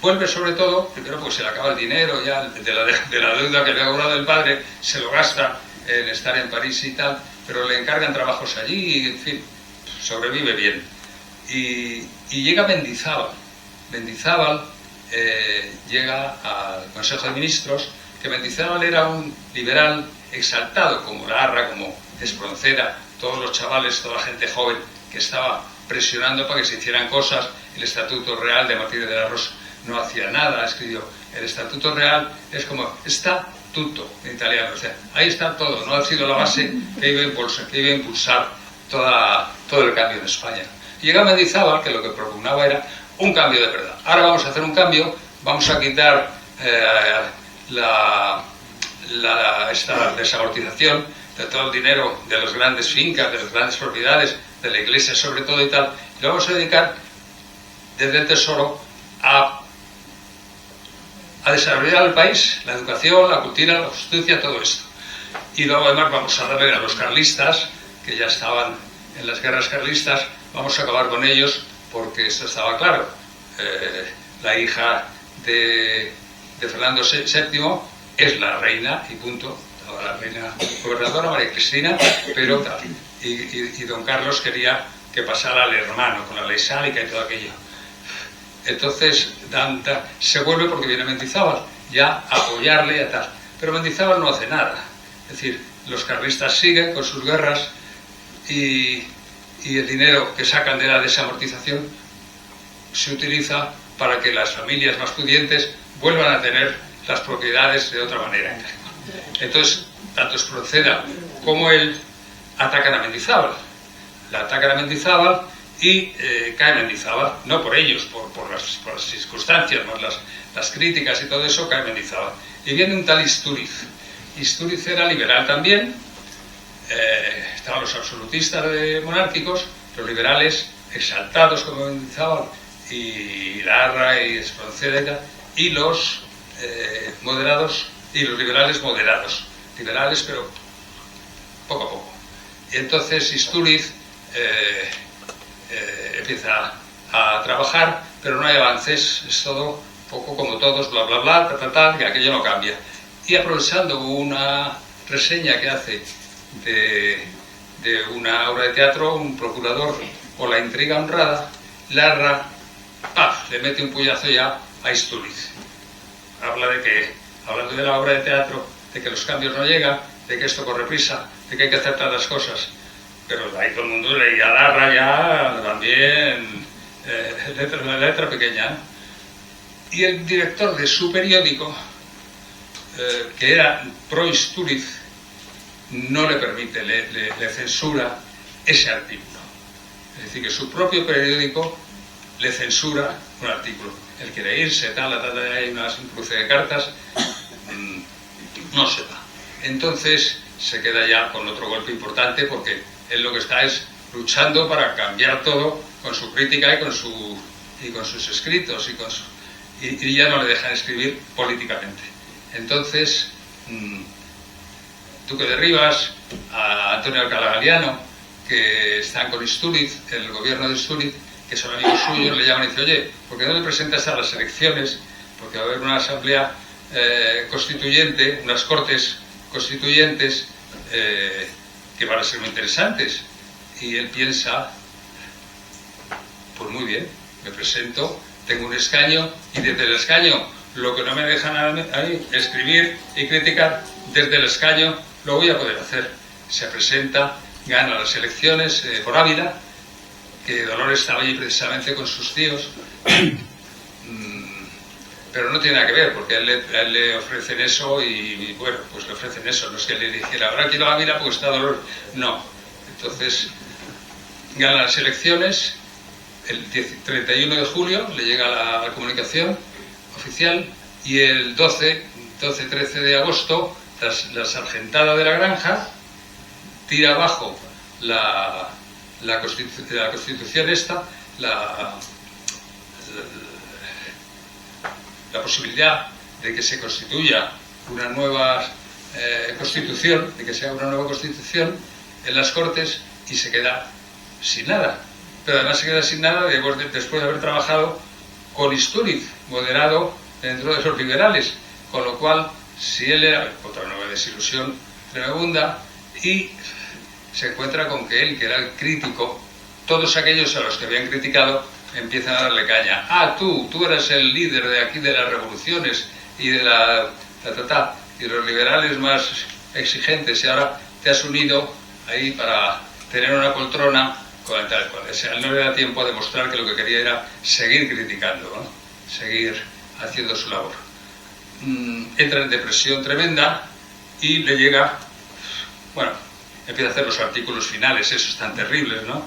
Vuelve sobre todo, primero porque se le acaba el dinero ya de la deuda que le ha cobrado el padre, se lo gasta en estar en París y tal, pero le encargan trabajos allí y, en fin, sobrevive bien. Y llega Mendizábal. Mendizábal llega al Consejo de Ministros, que Mendizábal era un liberal exaltado, como Larra, como Espronceda, todos los chavales, toda la gente joven que estaba presionando para que se hicieran cosas. El Estatuto Real de Martínez de la Rosa no hacía nada, escribió. El Estatuto Real es como, está tutto en italiano. O sea, ahí está todo, no ha sido la base que iba a impulsar todo el cambio en España. Llega Mendizábal, que lo que propugnaba era un cambio de verdad. Ahora vamos a hacer un cambio, vamos a quitar esta desamortización de todo el dinero de las grandes fincas, de las grandes propiedades, de la iglesia sobre todo y tal, y lo vamos a dedicar desde el Tesoro a desarrollar el país, la educación, la cultura, la justicia, todo esto. Y luego además vamos a darle a los carlistas, que ya estaban en las guerras carlistas, vamos a acabar con ellos, porque esto estaba claro. La hija de Fernando VII es la reina, y punto, la reina gobernadora María Cristina, pero tal. Y don Carlos quería que pasara al hermano, con la ley sálica y todo aquello. Entonces se vuelve porque viene Mendizábal ya a apoyarle y a tal. Pero Mendizábal no hace nada. Es decir, los carlistas siguen con sus guerras y el dinero que sacan de la desamortización se utiliza para que las familias más pudientes vuelvan a tener las propiedades de otra manera. Entonces, tanto Espronceda como él atacan a Mendizábal. La atacan a Mendizábal y cae Mendizábal, no por ellos, por las circunstancias, más las críticas y todo eso, cae Mendizábal. Y viene un tal Istúriz. Istúriz era liberal también, estaban los absolutistas monárquicos, los liberales exaltados como Mendizábal, y Larra y Espronceda y tal, y los moderados, y los liberales moderados, liberales pero poco a poco. Y entonces Istúriz empieza a trabajar, pero no hay avances, es todo poco como todos, bla bla bla, que aquello no cambia. Y aprovechando una reseña que hace de una obra de teatro, un procurador, o La intriga honrada, Larra, ¡paf!, le mete un puñazo ya a Istúriz. Habla de que, hablando de la obra de teatro, de que los cambios no llegan, de que esto corre prisa, de que hay que aceptar las cosas. Pero ahí todo el mundo leía a Larra ya también, la letra pequeña, ¿no? Y el director de su periódico, que era pro Istúriz, no le permite, le censura ese artículo. Es decir, que su propio periódico le censura un artículo. Él quiere irse, tal, hay un cruce de cartas, no se va. Entonces se queda ya con otro golpe importante, porque él lo que está es luchando para cambiar todo con su crítica y con sus escritos y ya no le dejan escribir políticamente. Entonces Duque de Rivas, a Antonio Alcalá Galiano, que están con Istúriz, el gobierno de Istúriz, que son amigos suyos, le llaman y dicen: oye, ¿por qué no le presentas a las elecciones? Porque va a haber una asamblea constituyente, unas cortes constituyentes que van a ser muy interesantes. Y él piensa: pues muy bien, me presento, tengo un escaño, y desde el escaño, lo que no me dejan a mí escribir y criticar, desde el escaño lo voy a poder hacer. Se presenta, gana las elecciones por Ávila, que Dolores estaba allí precisamente con sus tíos, pero no tiene nada que ver, porque a él le ofrecen eso y bueno, pues le ofrecen eso. No es que le dijera: ahora quiero Ávila porque está Dolores. No. Entonces gana las elecciones, el 31 de julio le llega la comunicación oficial, y el 12-13 de agosto la sargentada de la Granja tira abajo la constitución esta, la posibilidad de que se constituya una nueva constitución, de que sea una nueva constitución en las Cortes, y se queda sin nada. Pero además se queda sin nada después de haber trabajado con Istúriz, moderado dentro de los liberales, con lo cual, si él era otra nueva desilusión tremenda, y se encuentra con que él, que era el crítico, todos aquellos a los que habían criticado empiezan a darle caña. Ah, tú eras el líder de aquí de las revoluciones y de y los liberales más exigentes, y ahora te has unido ahí para tener una poltrona con el tal cual. O sea, él no le da tiempo a demostrar que lo que quería era seguir criticando, ¿no? Seguir haciendo su labor. entra en depresión tremenda y le llega, bueno, empieza a hacer los artículos finales, esos tan terribles, ¿no?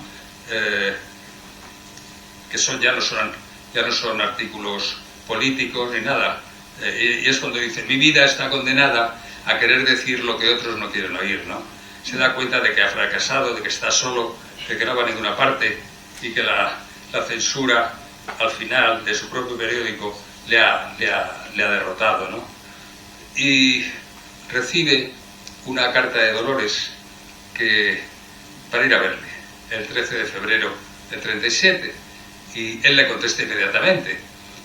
Que ya no son artículos políticos ni nada. Y es cuando dice, mi vida está condenada a querer decir lo que otros no quieren oír, ¿no? Se da cuenta de que ha fracasado, de que está solo, de que no va a ninguna parte y que la censura al final de su propio periódico le ha derrotado, ¿no? Y recibe una carta de Dolores para ir a verle el 13 de febrero del 37, y él le contesta inmediatamente: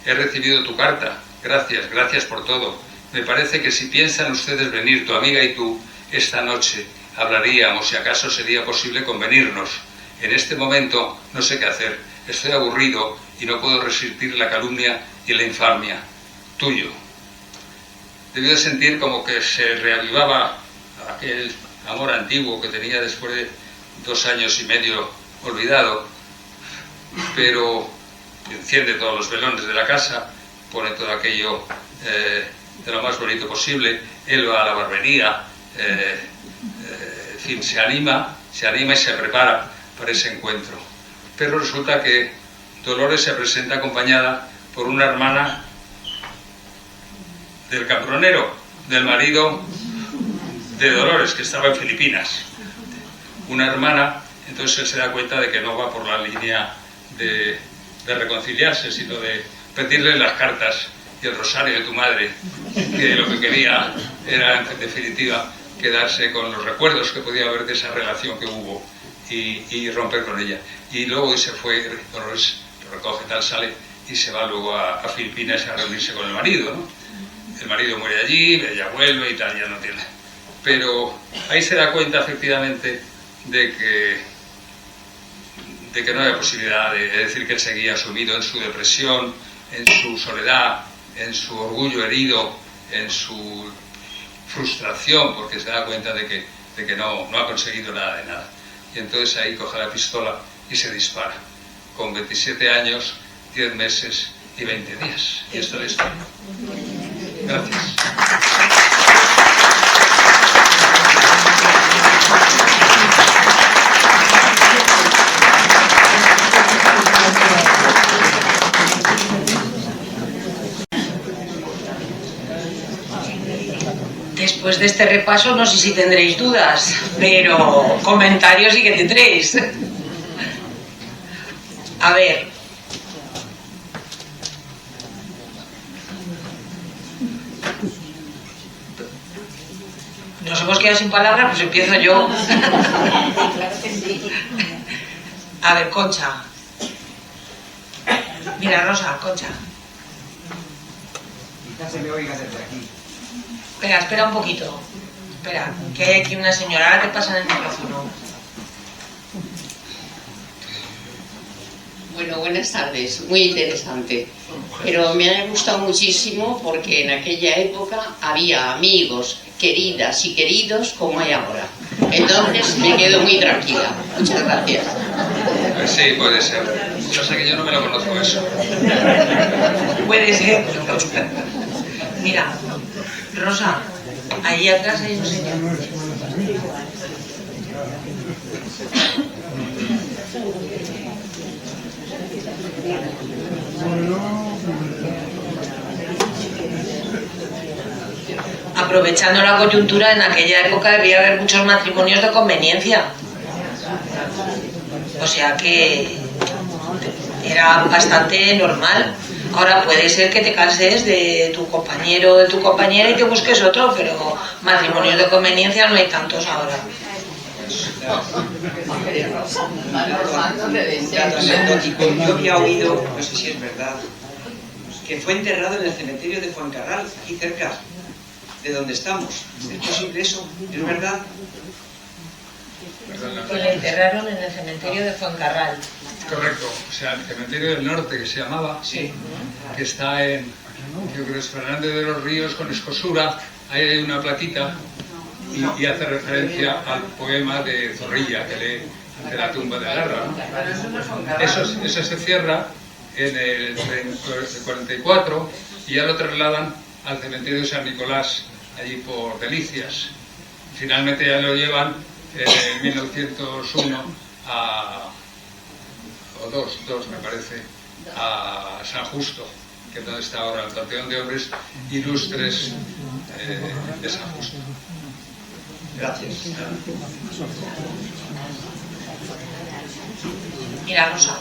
he recibido tu carta, gracias por todo. Me parece que si piensan ustedes venir, tu amiga y tú, esta noche hablaríamos si acaso sería posible convenirnos. En este momento no sé qué hacer, estoy aburrido y no puedo resistir la calumnia y la infamia. Tuyo. Debió de sentir como que se reavivaba aquel amor antiguo que tenía después de 2 años y medio olvidado, pero enciende todos los velones de la casa, pone todo aquello de lo más bonito posible, él va a la barbería, en fin, se anima y se prepara para ese encuentro. Pero resulta que Dolores se presenta acompañada por una hermana del cambronero, del marido de Dolores, que estaba en Filipinas. Una hermana, entonces él se da cuenta de que no va por la línea de reconciliarse, sino de pedirle las cartas y el rosario de tu madre, que lo que quería era, en definitiva, quedarse con los recuerdos que podía haber de esa relación que hubo y romper con ella. Y luego se fue, Dolores lo recoge, tal, sale y se va luego a Filipinas a reunirse con el marido, ¿no? El marido muere allí, ella vuelve y tal, ya no tiene. Pero ahí se da cuenta efectivamente de que no había posibilidad de decir que él seguía sumido en su depresión, en su soledad, en su orgullo herido, en su frustración, porque se da cuenta de que no ha conseguido nada de nada. Y entonces ahí coge la pistola y se dispara, con 27 años, 10 meses y 20 días. Y esto es la historia. Gracias. Después de este repaso no sé si tendréis dudas, pero comentarios sí que tendréis. A ver. Nos hemos quedado sin palabras, pues empiezo yo. A ver, Concha. Mira, Rosa, Concha. Quizás se me oiga desde aquí. Espera un poquito. Espera, que hay aquí una señora. Ahora te pasan el micrófono. Bueno, buenas tardes. Muy interesante. Pero me ha gustado muchísimo porque en aquella época había amigos, queridas y queridos como hay ahora. Entonces me quedo muy tranquila. Muchas gracias. Pues sí, puede ser. Yo sé que yo no me lo conozco eso. Puede ser. Mira, Rosa, ahí atrás hay un señor. Aprovechando la coyuntura, en aquella época debía haber muchos matrimonios de conveniencia. O sea que era bastante normal. Ahora puede ser que te canses de tu compañero o de tu compañera y te busques otro, pero matrimonios de conveniencia no hay tantos ahora. Yo había oído, no sé si es verdad, que fue enterrado en el cementerio de Fuencarral, aquí cerca de donde estamos. ¿Es posible eso? ¿Es verdad? Que le enterraron en el cementerio de Fuencarral. Correcto, o sea, el cementerio del norte, que se llamaba, Sí. que está en, yo creo que es Fernández de los Ríos con Escosura. Ahí hay una plaquita y hace referencia al poema de Zorrilla que lee de la tumba de Larra, ¿no? Eso se cierra en el 44 y ya lo trasladan al cementerio de San Nicolás, allí por Delicias. Finalmente ya lo llevan en 1901 o dos me parece, a San Justo, que es donde está ahora el Panteón de Hombres Ilustres de San Justo. Gracias. Mira, Rosa.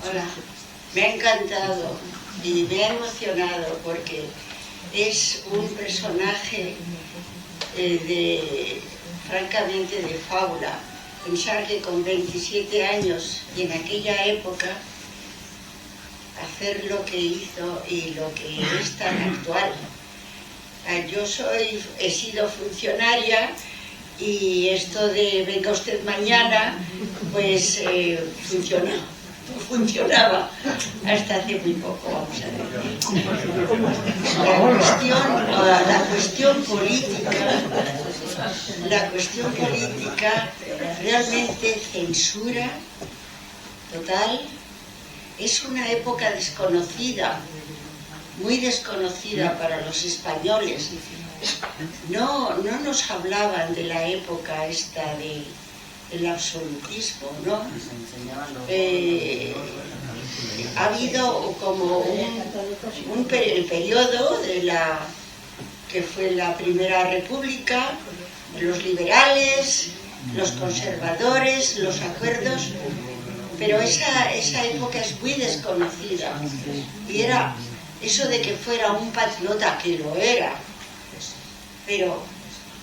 Hola, me ha encantado y me ha emocionado porque es un personaje francamente de fábula. Pensar que con 27 años y en aquella época hacer lo que hizo y lo que es tan actual. Yo he sido funcionaria y esto de venga usted mañana, pues funcionaba hasta hace muy poco, vamos a ver. La cuestión política realmente censura total. Es una época desconocida, muy desconocida para los españoles. No nos hablaban de la época esta del absolutismo, ¿no? Ha habido como el periodo que fue la Primera República, los liberales, los conservadores, los acuerdos, pero esa época es muy desconocida. Y era eso de que fuera un patriota, que lo era, pero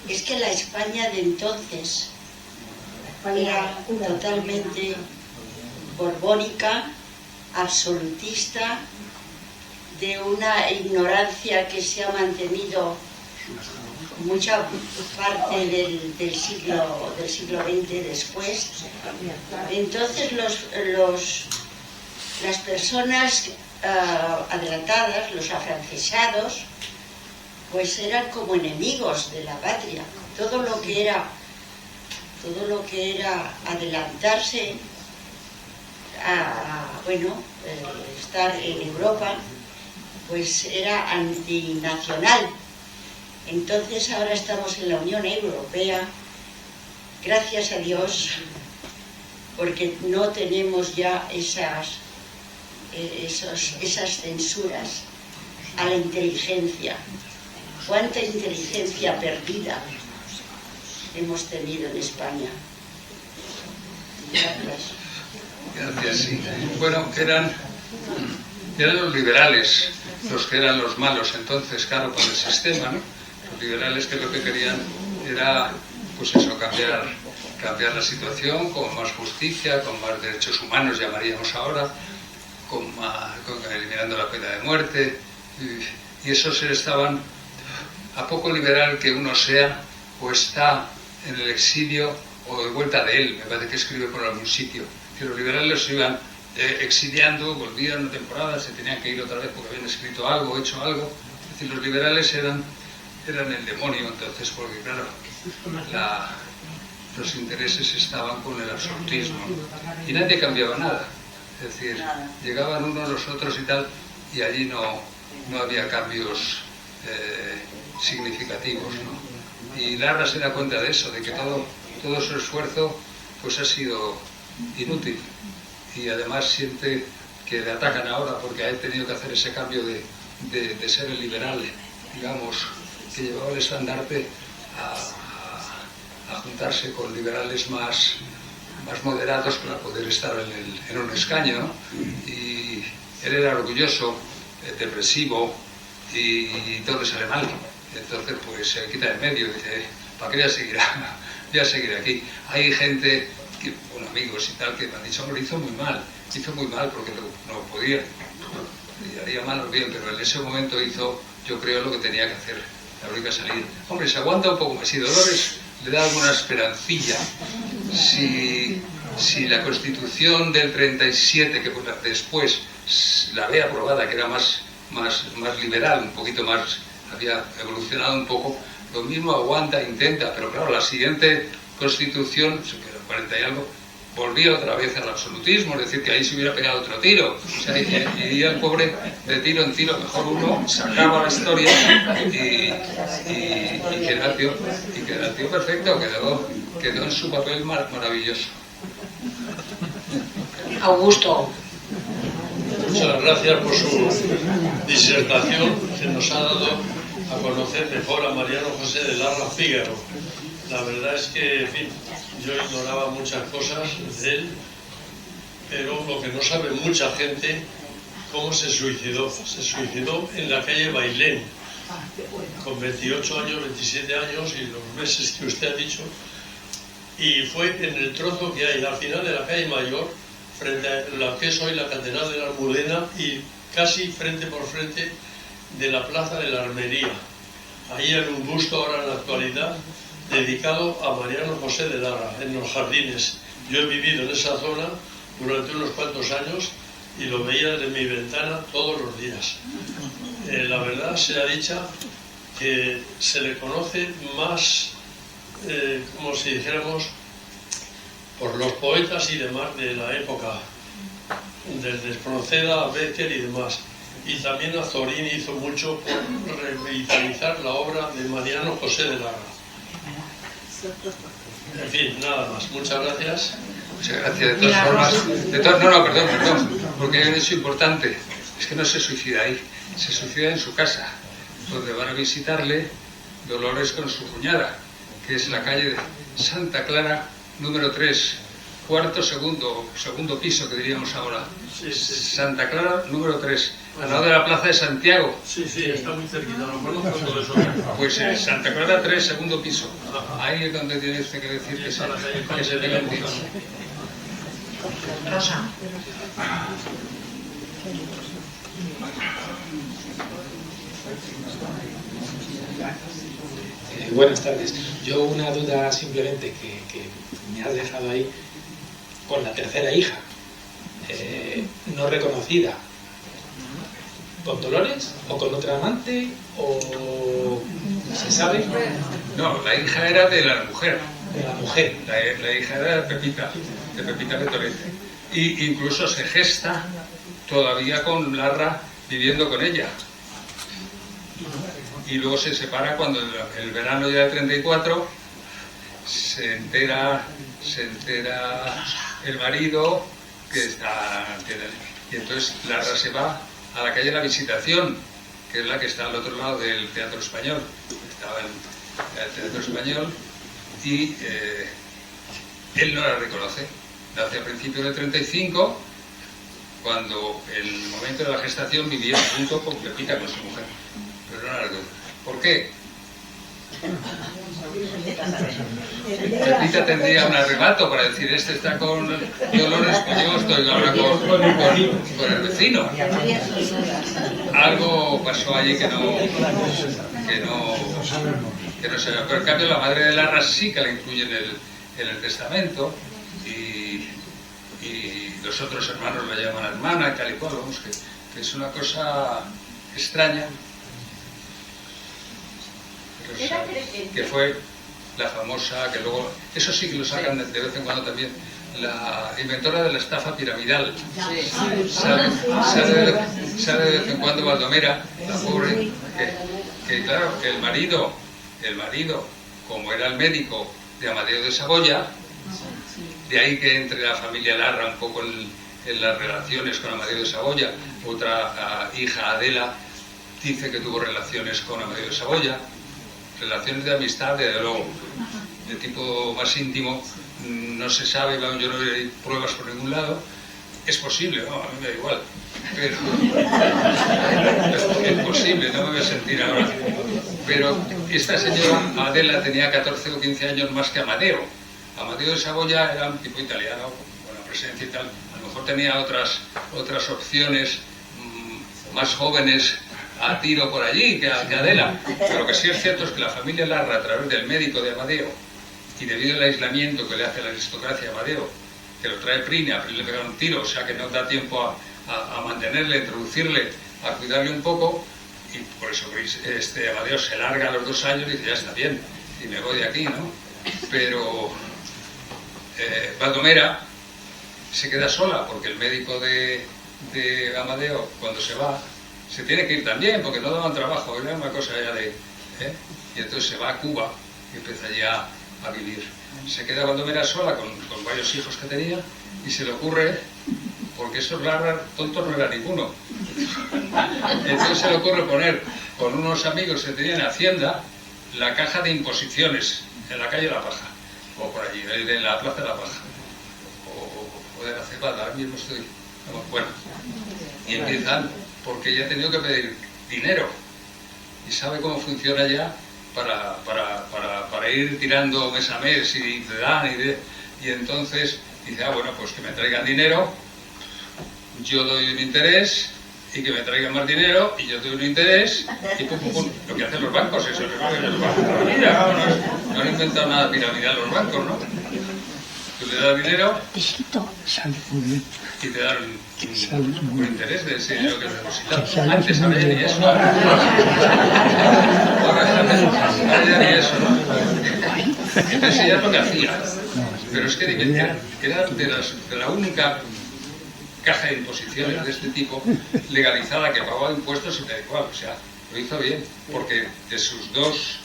es que la España de entonces era totalmente borbónica, absolutista, de una ignorancia que se ha mantenido mucha parte del siglo XX después. Entonces las personas adelantadas, los afrancesados, pues eran como enemigos de la patria. Todo lo que era adelantarse estar en Europa, pues era antinacional. Entonces ahora estamos en la Unión Europea, gracias a Dios, porque no tenemos ya esas censuras a la inteligencia. ¿Cuánta inteligencia perdida hemos tenido en España? Gracias. Gracias, sí. Bueno, eran los liberales los que eran los malos entonces, claro, con el sistema, ¿no? Los liberales que lo que querían era, pues eso, cambiar la situación con más justicia, con más derechos humanos, llamaríamos ahora, eliminando la pena de muerte, y esos estaban, a poco liberal que uno sea, o está en el exilio o de vuelta de él, me parece que escribe por algún sitio, que los liberales se iban exiliando, volvían una temporada, se tenían que ir otra vez porque habían escrito algo, hecho algo. Es decir, los liberales eran el demonio entonces, porque claro, los intereses estaban con el absolutismo y nadie cambiaba nada. Es decir, llegaban unos los otros y tal, y allí no había cambios significativos, ¿no? Y Larra se da cuenta de eso, de que todo su esfuerzo pues ha sido inútil, y además siente que le atacan ahora porque ha tenido que hacer ese cambio de ser el liberal, digamos, que llevaba el estandarte a juntarse con liberales más moderados para poder estar en un escaño, ¿no? Y él era orgulloso, depresivo, y todo le sale mal. Entonces pues se quita de medio y dice, ¿para qué ya seguirá aquí? Hay gente, amigos y tal, que me han dicho, hombre, hizo muy mal porque no podía, y haría mal o bien, pero en ese momento hizo, yo creo, lo que tenía que hacer, habría que salir. Hombre, se aguanta un poco más, y Dolores le da alguna esperancilla, si la Constitución del 37, que después la ve aprobada, que era más liberal, un poquito más, había evolucionado un poco, lo mismo aguanta, intenta, pero claro, la siguiente constitución, se quedó 40 y algo, volvía otra vez al absolutismo, es decir, que ahí se hubiera pegado otro tiro. O sea, y el pobre de tiro en tiro, mejor uno sacaba la historia y queda el tío perfecto, quedó en su papel maravilloso. Augusto. Muchas gracias por su disertación que nos ha dado a conocer mejor a Mariano José de Larra Fígaro. La verdad es que, en fin, yo ignoraba muchas cosas de él, pero lo que no sabe mucha gente, cómo se suicidó. Se suicidó en la calle Bailén, con 28 años, 27 años y los meses que usted ha dicho, y fue en el trozo que hay al final de la calle Mayor, frente a la que es hoy la Catedral de la Almudena y casi frente por frente de la Plaza de la Armería. Ahí hay un busto ahora en la actualidad dedicado a Mariano José de Larra, en los jardines. Yo he vivido en esa zona durante unos cuantos años y lo veía desde mi ventana todos los días. La verdad sea dicha que se le conoce más, como si dijéramos, por los poetas y demás de la época, desde Espronceda a Bécquer y demás. Y también Azorín hizo mucho por revitalizar la obra de Mariano José de Larra. En fin, nada más. Muchas gracias. Muchas gracias. De todas formas, perdón, porque hay un hecho importante. Es que no se suicida ahí, se suicida en su casa, donde van a visitarle Dolores con su cuñada, que es la calle de Santa Clara, número 3, segundo piso, que diríamos ahora. Sí. Santa Clara, número 3, al lado de la Plaza de Santiago. Sí, está muy cerquita, lo conozco todo eso. Pues Santa Clara 3, segundo piso. Ahí es donde tiene usted que decir que se pega el tiro. Rosa. Buenas tardes. Yo una duda simplemente que me has dejado ahí con la tercera hija, no reconocida, ¿con Dolores o con otra amante o se sabe? No, la hija era de la mujer. De la mujer. La hija era de Pepita Retorete. Y incluso se gesta todavía con Larra viviendo con ella. Y luego se separa cuando el verano ya del 34 se entera el marido que está, y entonces Larra se va a la calle La Visitación, que es la que está al otro lado del Teatro Español. Estaba en el Teatro Español y él no la reconoce. Hacia principios del 35, cuando en el momento de la gestación vivía junto con Pepita, con su mujer. Pero no la reconoce. ¿Por qué? Pepita tendría un arrebato para decir, este está con Dolores, pues yo estoy ahora con el vecino. Algo pasó allí que no se ve. Pero en cambio la madre de Larra sí que la incluye en el testamento y los otros hermanos la llaman hermana y tal y cual, vamos, que es una cosa extraña. Que fue la famosa, que luego, eso sí que lo sacan de vez en cuando también, la inventora de la estafa piramidal. Sale de vez en cuando Baldomera, la pobre, que claro, que el marido, como era el médico de Amadeo de Saboya, de ahí que entre la familia Larra un poco en las relaciones con Amadeo de Saboya. Otra hija, Adela, dice que tuvo relaciones con Amadeo de Saboya. Relaciones de amistad, desde luego, de tipo más íntimo, no se sabe, yo no veo pruebas por ningún lado. Es posible, no, a mí me da igual, pero es posible, no me voy a sentir ahora. Pero esta señora, Adela, tenía 14 o 15 años más que Amadeo. Amadeo de Saboya era un tipo italiano, con buena presencia y tal. A lo mejor tenía otras opciones más jóvenes a tiro por allí que Adela. Pero lo que sí es cierto es que la familia Larra, a través del médico de Amadeo y debido al aislamiento que le hace la aristocracia a Amadeo, que lo trae Pline, a Pline le pegan un tiro, o sea que no da tiempo a mantenerle, a introducirle, a cuidarle un poco, y por eso Amadeo se larga a los 2 años y dice, ya está bien, y me voy de aquí, ¿no? Pero Baldomera se queda sola, porque el médico de Amadeo, cuando se va, se tiene que ir también, porque no daban trabajo, era una cosa ya de... Y entonces se va a Cuba y empieza ya a vivir. Se queda Baldomera sola con varios hijos que tenía, y se le ocurre, porque esos Larra tontos no era ninguno, entonces se le ocurre poner con unos amigos que tenían Hacienda la caja de imposiciones en la calle La Paja, o por allí, en la plaza de La Paja, o de la Cebada, ahora mismo estoy... Bueno, y empiezan, porque ya ha tenido que pedir dinero, y sabe cómo funciona ya para ir tirando mes a mes, y te dan, y entonces dice, bueno, pues que me traigan dinero, yo doy un interés, y que me traigan más dinero, y yo doy un interés, y pum, pum, pum, lo que hacen los bancos, eso es lo que los bancos, no han inventado nada piramidal los bancos, ¿no? Tú le das dinero y te dan un interés de ese dinero que has depositado. Antes había ni eso. Ahora ya ni eso, ¿no? Entonces ella es lo que hacía. Pero es que era de la única caja de imposiciones de este tipo legalizada que pagaba impuestos y tal y cual. O sea, lo hizo bien, porque de sus 2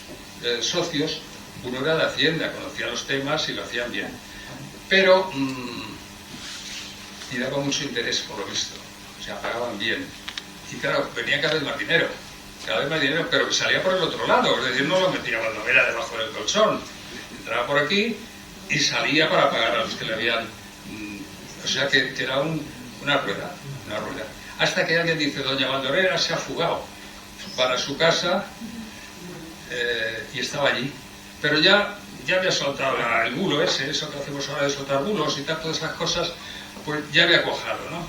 socios, uno era de Hacienda, conocía los temas y lo hacían bien. Pero y daba mucho interés, por lo visto, o sea, pagaban bien, y claro, venía cada vez más dinero, pero que salía por el otro lado, es decir, no lo metía Baldomera debajo del colchón, entraba por aquí y salía para pagar a los que le habían, o sea, que era una rueda, hasta que alguien dice, doña Baldomera se ha fugado para su casa, y estaba allí, pero ya había soltado el bulo eso que hacemos ahora de soltar bulos y tal, todas esas cosas, pues ya había cuajado, ¿no?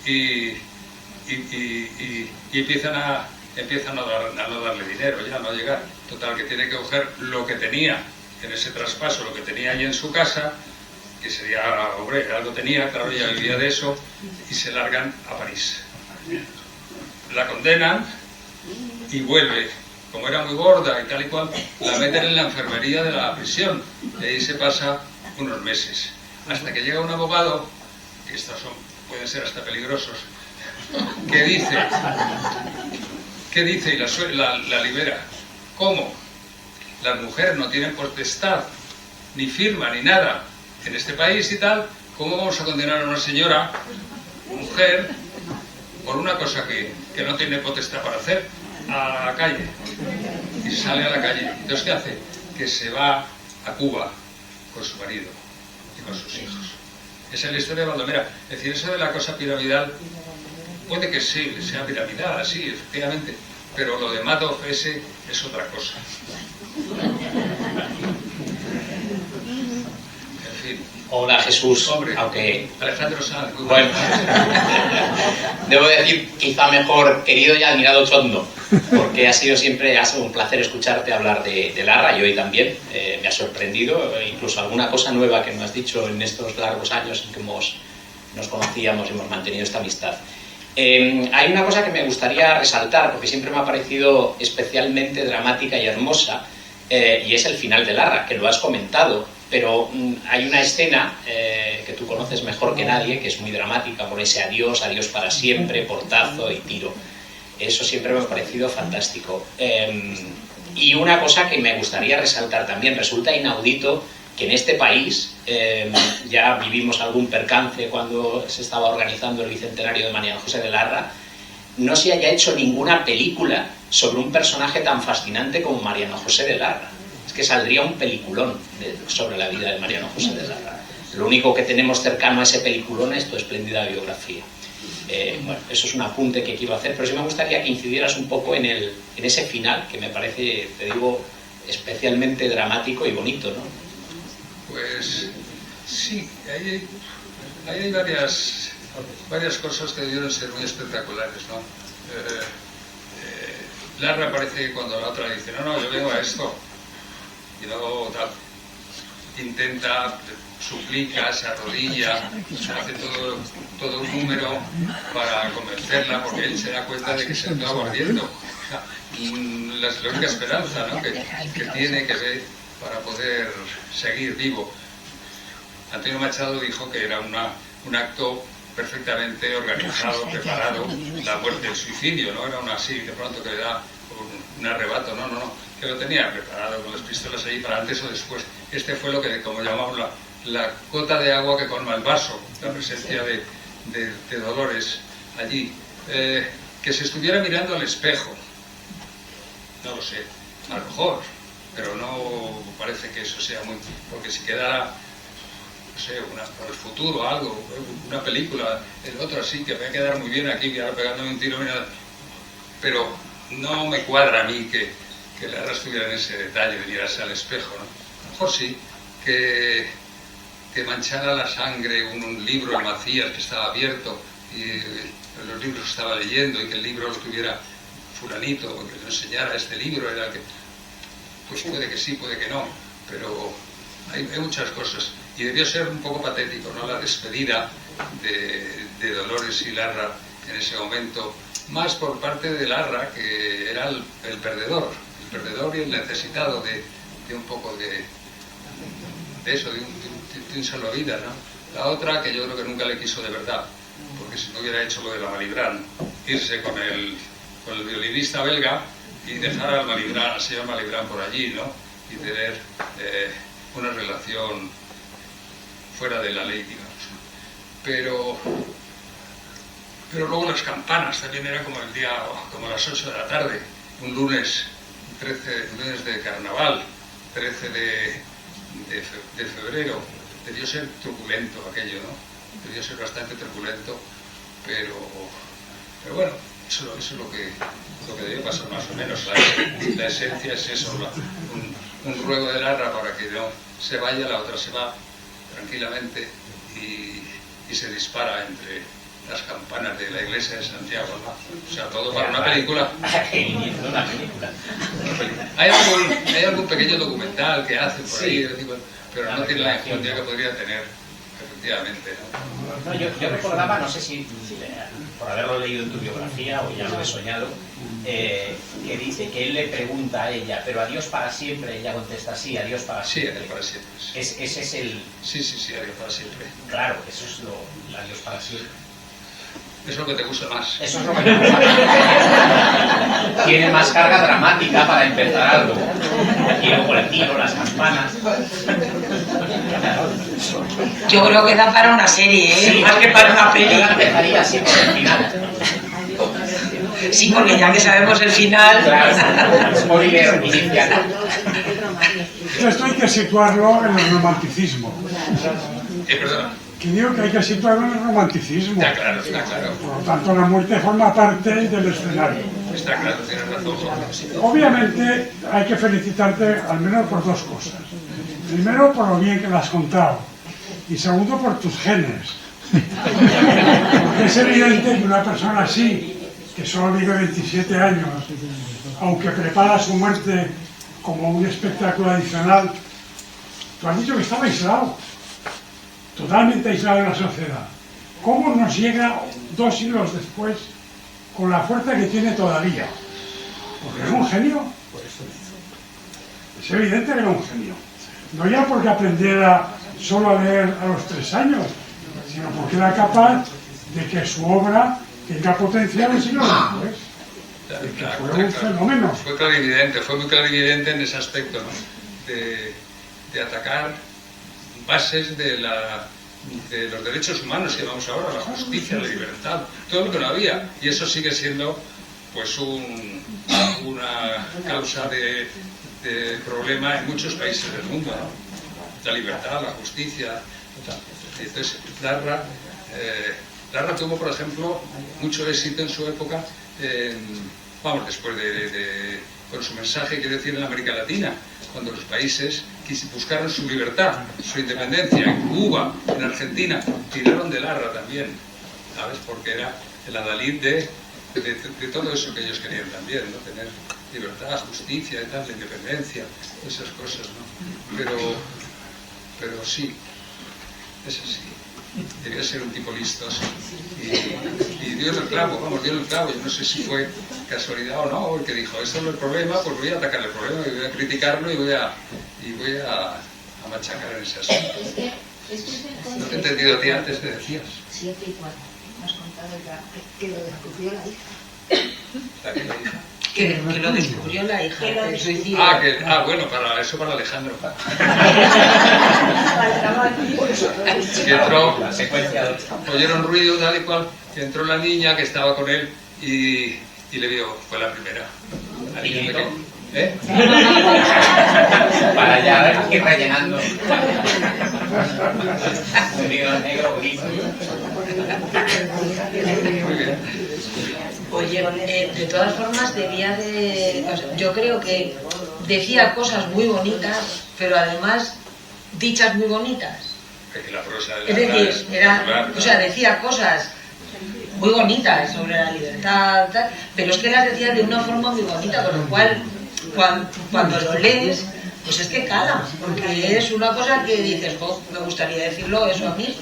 Y empiezan a no darle dinero, ya no llegar. Total, que tiene que coger lo que tenía en ese traspaso, lo que tenía allí en su casa, que sería, hombre, algo tenía, claro, ya vivía de eso, y se largan a París. La condenan y vuelve. Como era muy gorda y tal y cual, la meten en la enfermería de la prisión, y ahí se pasa unos meses, hasta que llega un abogado, que estos pueden ser hasta peligrosos, que dice y la libera. ¿Cómo? Las mujeres no tienen potestad, ni firma, ni nada en este país y tal, ¿cómo vamos a condenar a una señora, mujer, por una cosa que no tiene potestad para hacer? A la calle, y sale a la calle. Entonces, ¿qué hace? Que se va a Cuba con su marido y con sus hijos. Esa es la historia de Baldomera. Es decir, eso de la cosa piramidal, puede que sí, sea piramidal, sí, efectivamente, pero lo de Madoff ese es otra cosa. En fin. Hola Jesús, Hombre, aunque... Alejandro Sanz. Bueno, debo decir quizá mejor querido y admirado Chondo, porque ha sido un placer escucharte hablar de Larra, y hoy también me ha sorprendido, incluso alguna cosa nueva que me has dicho en estos largos años en que nos conocíamos y hemos mantenido esta amistad. Hay una cosa que me gustaría resaltar, porque siempre me ha parecido especialmente dramática y hermosa, y es el final de Larra, que lo has comentado. Pero hay una escena que tú conoces mejor que nadie, que es muy dramática, por ese adiós para siempre, portazo y tiro. Eso siempre me ha parecido fantástico. Y una cosa que me gustaría resaltar también, resulta inaudito que en este país, ya vivimos algún percance cuando se estaba organizando el bicentenario de Mariano José de Larra, no se haya hecho ninguna película sobre un personaje tan fascinante como Mariano José de Larra. Es que saldría un peliculón sobre la vida de Mariano José de Larra. Lo único que tenemos cercano a ese peliculón es tu espléndida biografía. Bueno, eso es un apunte que quiero hacer, pero sí me gustaría que incidieras un poco en ese final, que me parece, te digo, especialmente dramático y bonito, ¿no? Pues sí, ahí hay varias cosas que debieron ser muy espectaculares, ¿no? Larra parece que cuando la otra dice, no, yo vengo a esto, y luego tal, intenta suplica, se arrodilla, se hace todo un número para convencerla, porque él se da cuenta de que se está aguardiendo. La única esperanza, ¿no?, que tiene que ver para poder seguir vivo. Antonio Machado dijo que era un acto perfectamente organizado, preparado, la muerte, el suicidio, no era una así de pronto que le da un arrebato, no, que lo tenía preparado con las pistolas ahí para antes o después. Este fue lo que, como llamamos, la gota de agua que colma el vaso, la presencia de Dolores allí. Que se estuviera mirando al espejo, no lo sé, a lo mejor, pero no parece que eso sea muy... porque si quedara, no sé, para el futuro algo, una película, el otro así, que me va a quedar muy bien aquí, pegándome un tiro, mira, pero no me cuadra a mí que Larra estuviera en ese detalle de mirarse al espejo, ¿no? A lo mejor sí, que manchara la sangre un libro de Macías que estaba abierto y los libros que estaba leyendo, y que el libro lo tuviera fulanito, o que le enseñara este libro, era que, pues puede que sí, puede que no, pero hay muchas cosas. Y debió ser un poco patético, ¿no?, la despedida de Dolores y Larra en ese momento, más por parte de Larra, que era el perdedor y el necesitado de un poco de eso, de un salvavidas, ¿no? La otra, que yo creo que nunca le quiso de verdad, porque si no hubiera hecho lo de la Malibran, irse con el violinista belga y dejar al señor Malibran por allí, ¿no?, y tener una relación fuera de la ley, digamos. Pero luego las campanas también era como como las 8 de la tarde, un lunes de carnaval, 13 de febrero. Debió ser truculento aquello, ¿no? Debió ser bastante truculento, pero bueno, eso es lo que debió pasar más o menos. La esencia es eso, un ruego de Larra para que no se vaya, la otra se va tranquilamente y se dispara entre las campanas de la iglesia de Santiago, ¿no? O sea, todo para una película. Hay algún pequeño documental que hacen por ahí, pero no tiene la enjundia que podría tener, efectivamente, ¿no? No, yo recordaba, no sé si por haberlo leído en tu biografía o ya lo he soñado, que dice que él le pregunta a ella, pero adiós para siempre, ella contesta sí, adiós para siempre. Sí, adiós para siempre. Sí. Ese es el... Sí, adiós para siempre. Claro, eso es el adiós para siempre. Es lo que te gusta más. Eso es lo que te gusta más. Tiene más carga dramática para empezar algo. Aquí luego el tiro, las campanas. Yo creo que da para una serie, ¿eh? Sí, más que para una peli. Yo la empezaría así por el final. Sí, porque ya que sabemos el final... Claro, spoiler inicial. Esto hay que situarlo en el romanticismo. Perdona. Que digo que hay que situarlo en el romanticismo. Está claro. Por lo tanto, la muerte forma parte del escenario. Está claro, tienes razón, Jorge. Obviamente hay que felicitarte al menos por dos cosas. Primero, por lo bien que lo has contado. Y segundo, por tus genes. Porque es evidente que una persona así, que solo vive 27 años, aunque prepara su muerte como un espectáculo adicional, tú has dicho que estaba aislado. Totalmente aislado de la sociedad. ¿Cómo nos llega 2 siglos después con la fuerza que tiene todavía? Porque es un genio. Es evidente que era un genio. No ya porque aprendiera solo a leer a los 3 años, sino porque era capaz de que su obra tenga potencial el siglo después. Que fue un fenómeno. Fue muy clarividente en ese aspecto, ¿no? De atacar bases de los derechos humanos que llamamos ahora, la justicia, la libertad, todo lo que no había. Y eso sigue siendo pues una causa de problema en muchos países del mundo, ¿no? La libertad, la justicia. Entonces, Larra tuvo, por ejemplo, mucho éxito en su época, después con su mensaje, quiero decir, en América Latina, cuando los países buscaron su libertad, su independencia, en Cuba, en Argentina, tiraron de Larra también, ¿sabes? Porque era el adalid de todo eso que ellos querían también, ¿no? Tener libertad, justicia y tal, la independencia, esas cosas, ¿no? Pero sí, es así. Debía ser un tipo listo, sí. Y dio en el clavo, vamos, dio en el clavo. Yo no sé si fue casualidad o no, el que dijo, esto no es el problema, pues voy a atacar el problema y voy a criticarlo y voy a machacar en ese asunto. No te he entendido a ti antes, te decías. 7 y 4. Me has contado ya que lo descubrió la hija. La hija. Que lo descubrió la hija del suicidio. Bueno, para Alejandro. Que entró, oyeron ruido, tal y cual, que entró la niña que estaba con él y le vio, fue la primera. La niña para allá, ir rellenando. Sonido negro bonito. Muy bien. Oye, de todas formas debía de... O sea, yo creo que decía cosas muy bonitas, pero además dichas muy bonitas. La prosa de la Es decir, decía cosas muy bonitas sobre la libertad, tal, pero es que las decía de una forma muy bonita, con lo cual cuando lo lees, pues es que cala, porque es una cosa que dices, me gustaría decirlo eso a mí.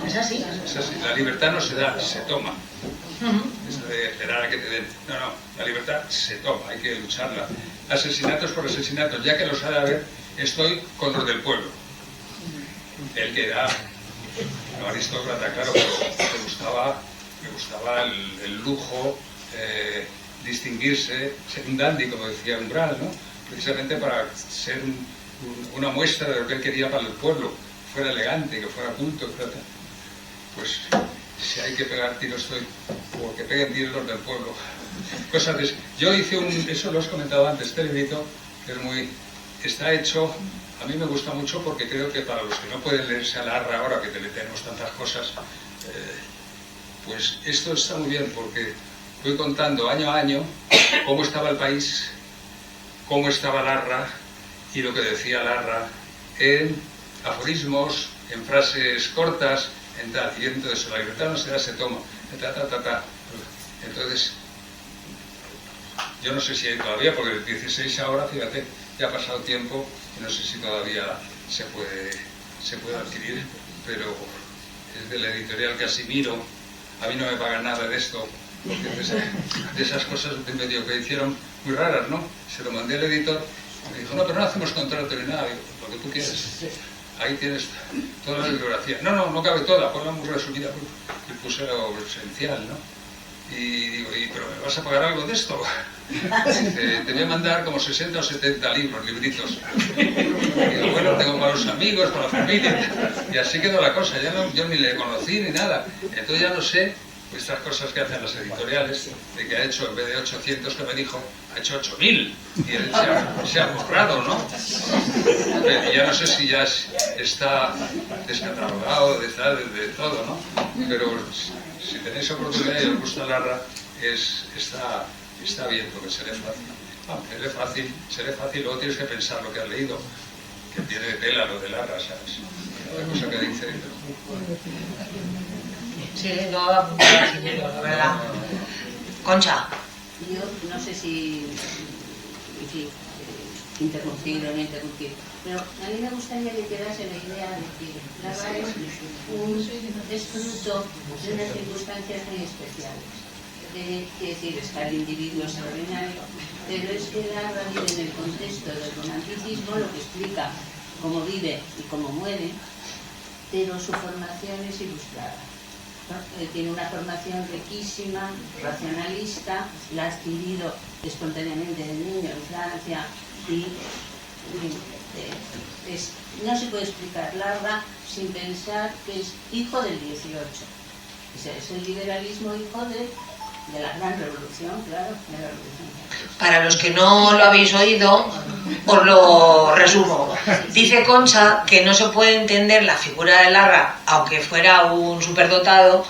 Es así. Es así. La libertad no se da, se toma. Eso de esperar a que te den. No, la libertad se toma, hay que lucharla. Asesinatos por asesinatos, ya que los ha de haber, estoy con los del pueblo. El que era no aristócrata, claro, pero me gustaba el lujo, distinguirse, ser un dandy, como decía Umbral, ¿no? Precisamente para ser una muestra de lo que él quería para el pueblo, que fuera elegante, que fuera culto, etc. Pues si hay que pegar tiros, o que peguen tiros los del pueblo. Cosas de... Yo hice eso lo has comentado antes, Televito, que está hecho, a mí me gusta mucho porque creo que para los que no pueden leerse a Larra ahora, que tenemos tantas cosas, pues esto está muy bien porque voy contando año a año cómo estaba el país, cómo estaba Larra y lo que decía Larra en aforismos, en frases cortas, en tal. Y entonces la libertad no se da, se toma. Entonces, yo no sé si hay todavía, porque el 16 ahora, fíjate, ya ha pasado tiempo y no sé si todavía se puede adquirir, pero es de la editorial Casimiro. A mí no me pagan nada de esto, porque de esas cosas de medio que hicieron muy raras, ¿no? Se lo mandé al editor, me dijo, no, pero no hacemos contrato ni nada. Digo, lo que tú quieres. Ahí tienes toda la bibliografía. No cabe toda, ponla muy resumida. Y puse lo esencial, ¿no? Y digo, pero ¿me vas a pagar algo de esto? Te voy a mandar como 60 o 70 libritos. Y digo, bueno, tengo para los amigos, para la familia. Y así quedó la cosa. Yo ni le conocí ni nada. Entonces ya no sé, pues estas cosas que hacen las editoriales, de que ha hecho, en vez de 800 que me dijo, ha hecho 8000. Y él se ha borrado, ¿no? Pero ya no sé si ya está descatalogado de todo, ¿no? Pero si tenéis oportunidad y os gusta Larra, está bien, porque seré fácil, luego tienes que pensar lo que has leído, que tiene tela lo de Larra, ¿sabes? La cosa que dice. Sí, no apuntaba sin ello, la verdad. Concha. Yo no sé si interrumpir o no interrumpir, pero a mí me gustaría que quedase la idea de que Larra es fruto de unas circunstancias muy especiales. Quiere decir, está el individuo extraordinario, pero es que Larra vive en el contexto del romanticismo, lo que explica cómo vive y cómo muere, pero su formación es ilustrada. Tiene una formación riquísima, racionalista, la ha adquirido espontáneamente de niño en Francia y no se puede explicar Larra sin pensar que es hijo del 18. O sea, es el liberalismo hijo de la gran revolución, claro, de la revolución. Para los que no lo habéis oído, os lo resumo. Dice Concha que no se puede entender la figura de Larra, aunque fuera un superdotado,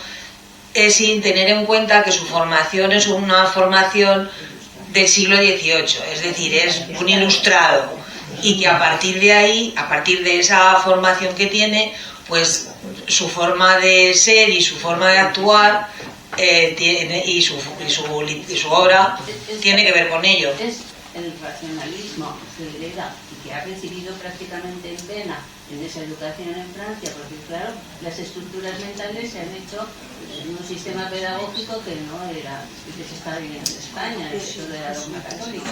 sin tener en cuenta que su formación es una formación del siglo XVIII, es decir, es un ilustrado, y que a partir de ahí, a partir de esa formación que tiene, pues su forma de ser y su forma de actuar y su obra tiene que ver con ello. el racionalismo que hereda y que ha recibido prácticamente en vena en esa educación en Francia, porque claro, las estructuras mentales se han hecho en un sistema pedagógico que no era el que se estaba viviendo en España, eso de la dogma católica.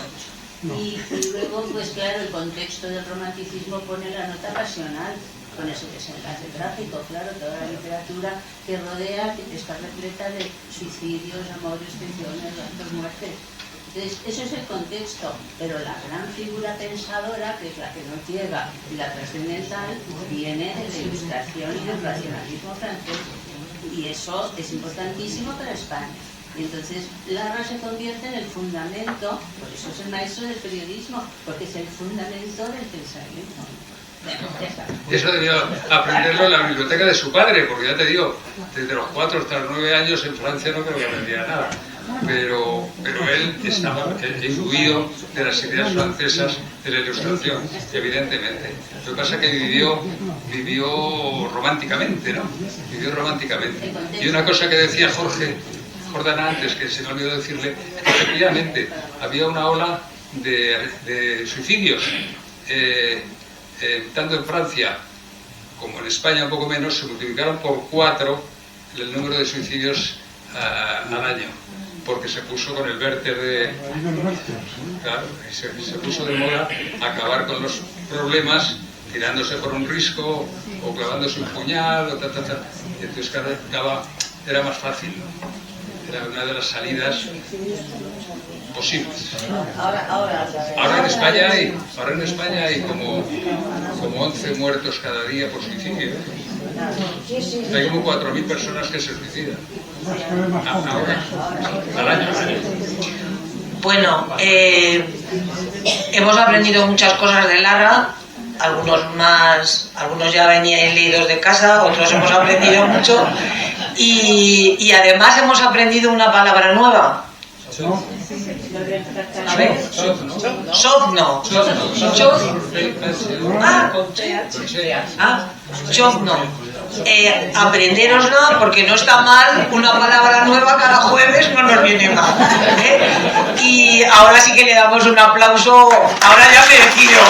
Y luego, pues claro, el contexto del romanticismo pone la nota pasional, con ese desenlace trágico, claro, toda la literatura que rodea está repleta de suicidios, amores, traiciones, dos muertes. Entonces, eso es el contexto, pero la gran figura pensadora, que es la que nos llega, y la trascendental, viene de la Ilustración y del racionalismo francés. Y eso es importantísimo para España. Y entonces Larra se convierte en el fundamento, por eso es el maestro del periodismo, porque es el fundamento del pensamiento. Eso debió aprenderlo en la biblioteca de su padre, porque ya te digo, desde los 4 hasta los 9 años en Francia no creo que aprendía nada. Pero él estaba imbuido de las ideas francesas de la Ilustración, evidentemente. Lo que pasa es que vivió románticamente, ¿no? Vivió románticamente. Y una cosa que decía Jordana antes, que se me olvidó decirle, efectivamente, había una ola de suicidios. Tanto en Francia como en España, un poco menos, se multiplicaron por 4 el número de suicidios al año, porque se puso con el Werther de... Claro, se puso de moda acabar con los problemas tirándose por un risco o clavándose un puñal o y entonces era más fácil, era una de las salidas posibles. Ahora en España hay como 11 muertos cada día por suicidio. Hay como 4.000 personas que se suicidan ahora, al año. Bueno, hemos aprendido muchas cosas de Larra, algunos ya venían leídos de casa, otros hemos aprendido mucho, y además hemos aprendido una palabra nueva. A ver, Sovno. Sovno. Aprendérosla, porque no está mal, una palabra nueva cada jueves no nos viene mal. Y ahora sí que le damos un aplauso, ahora ya merecido.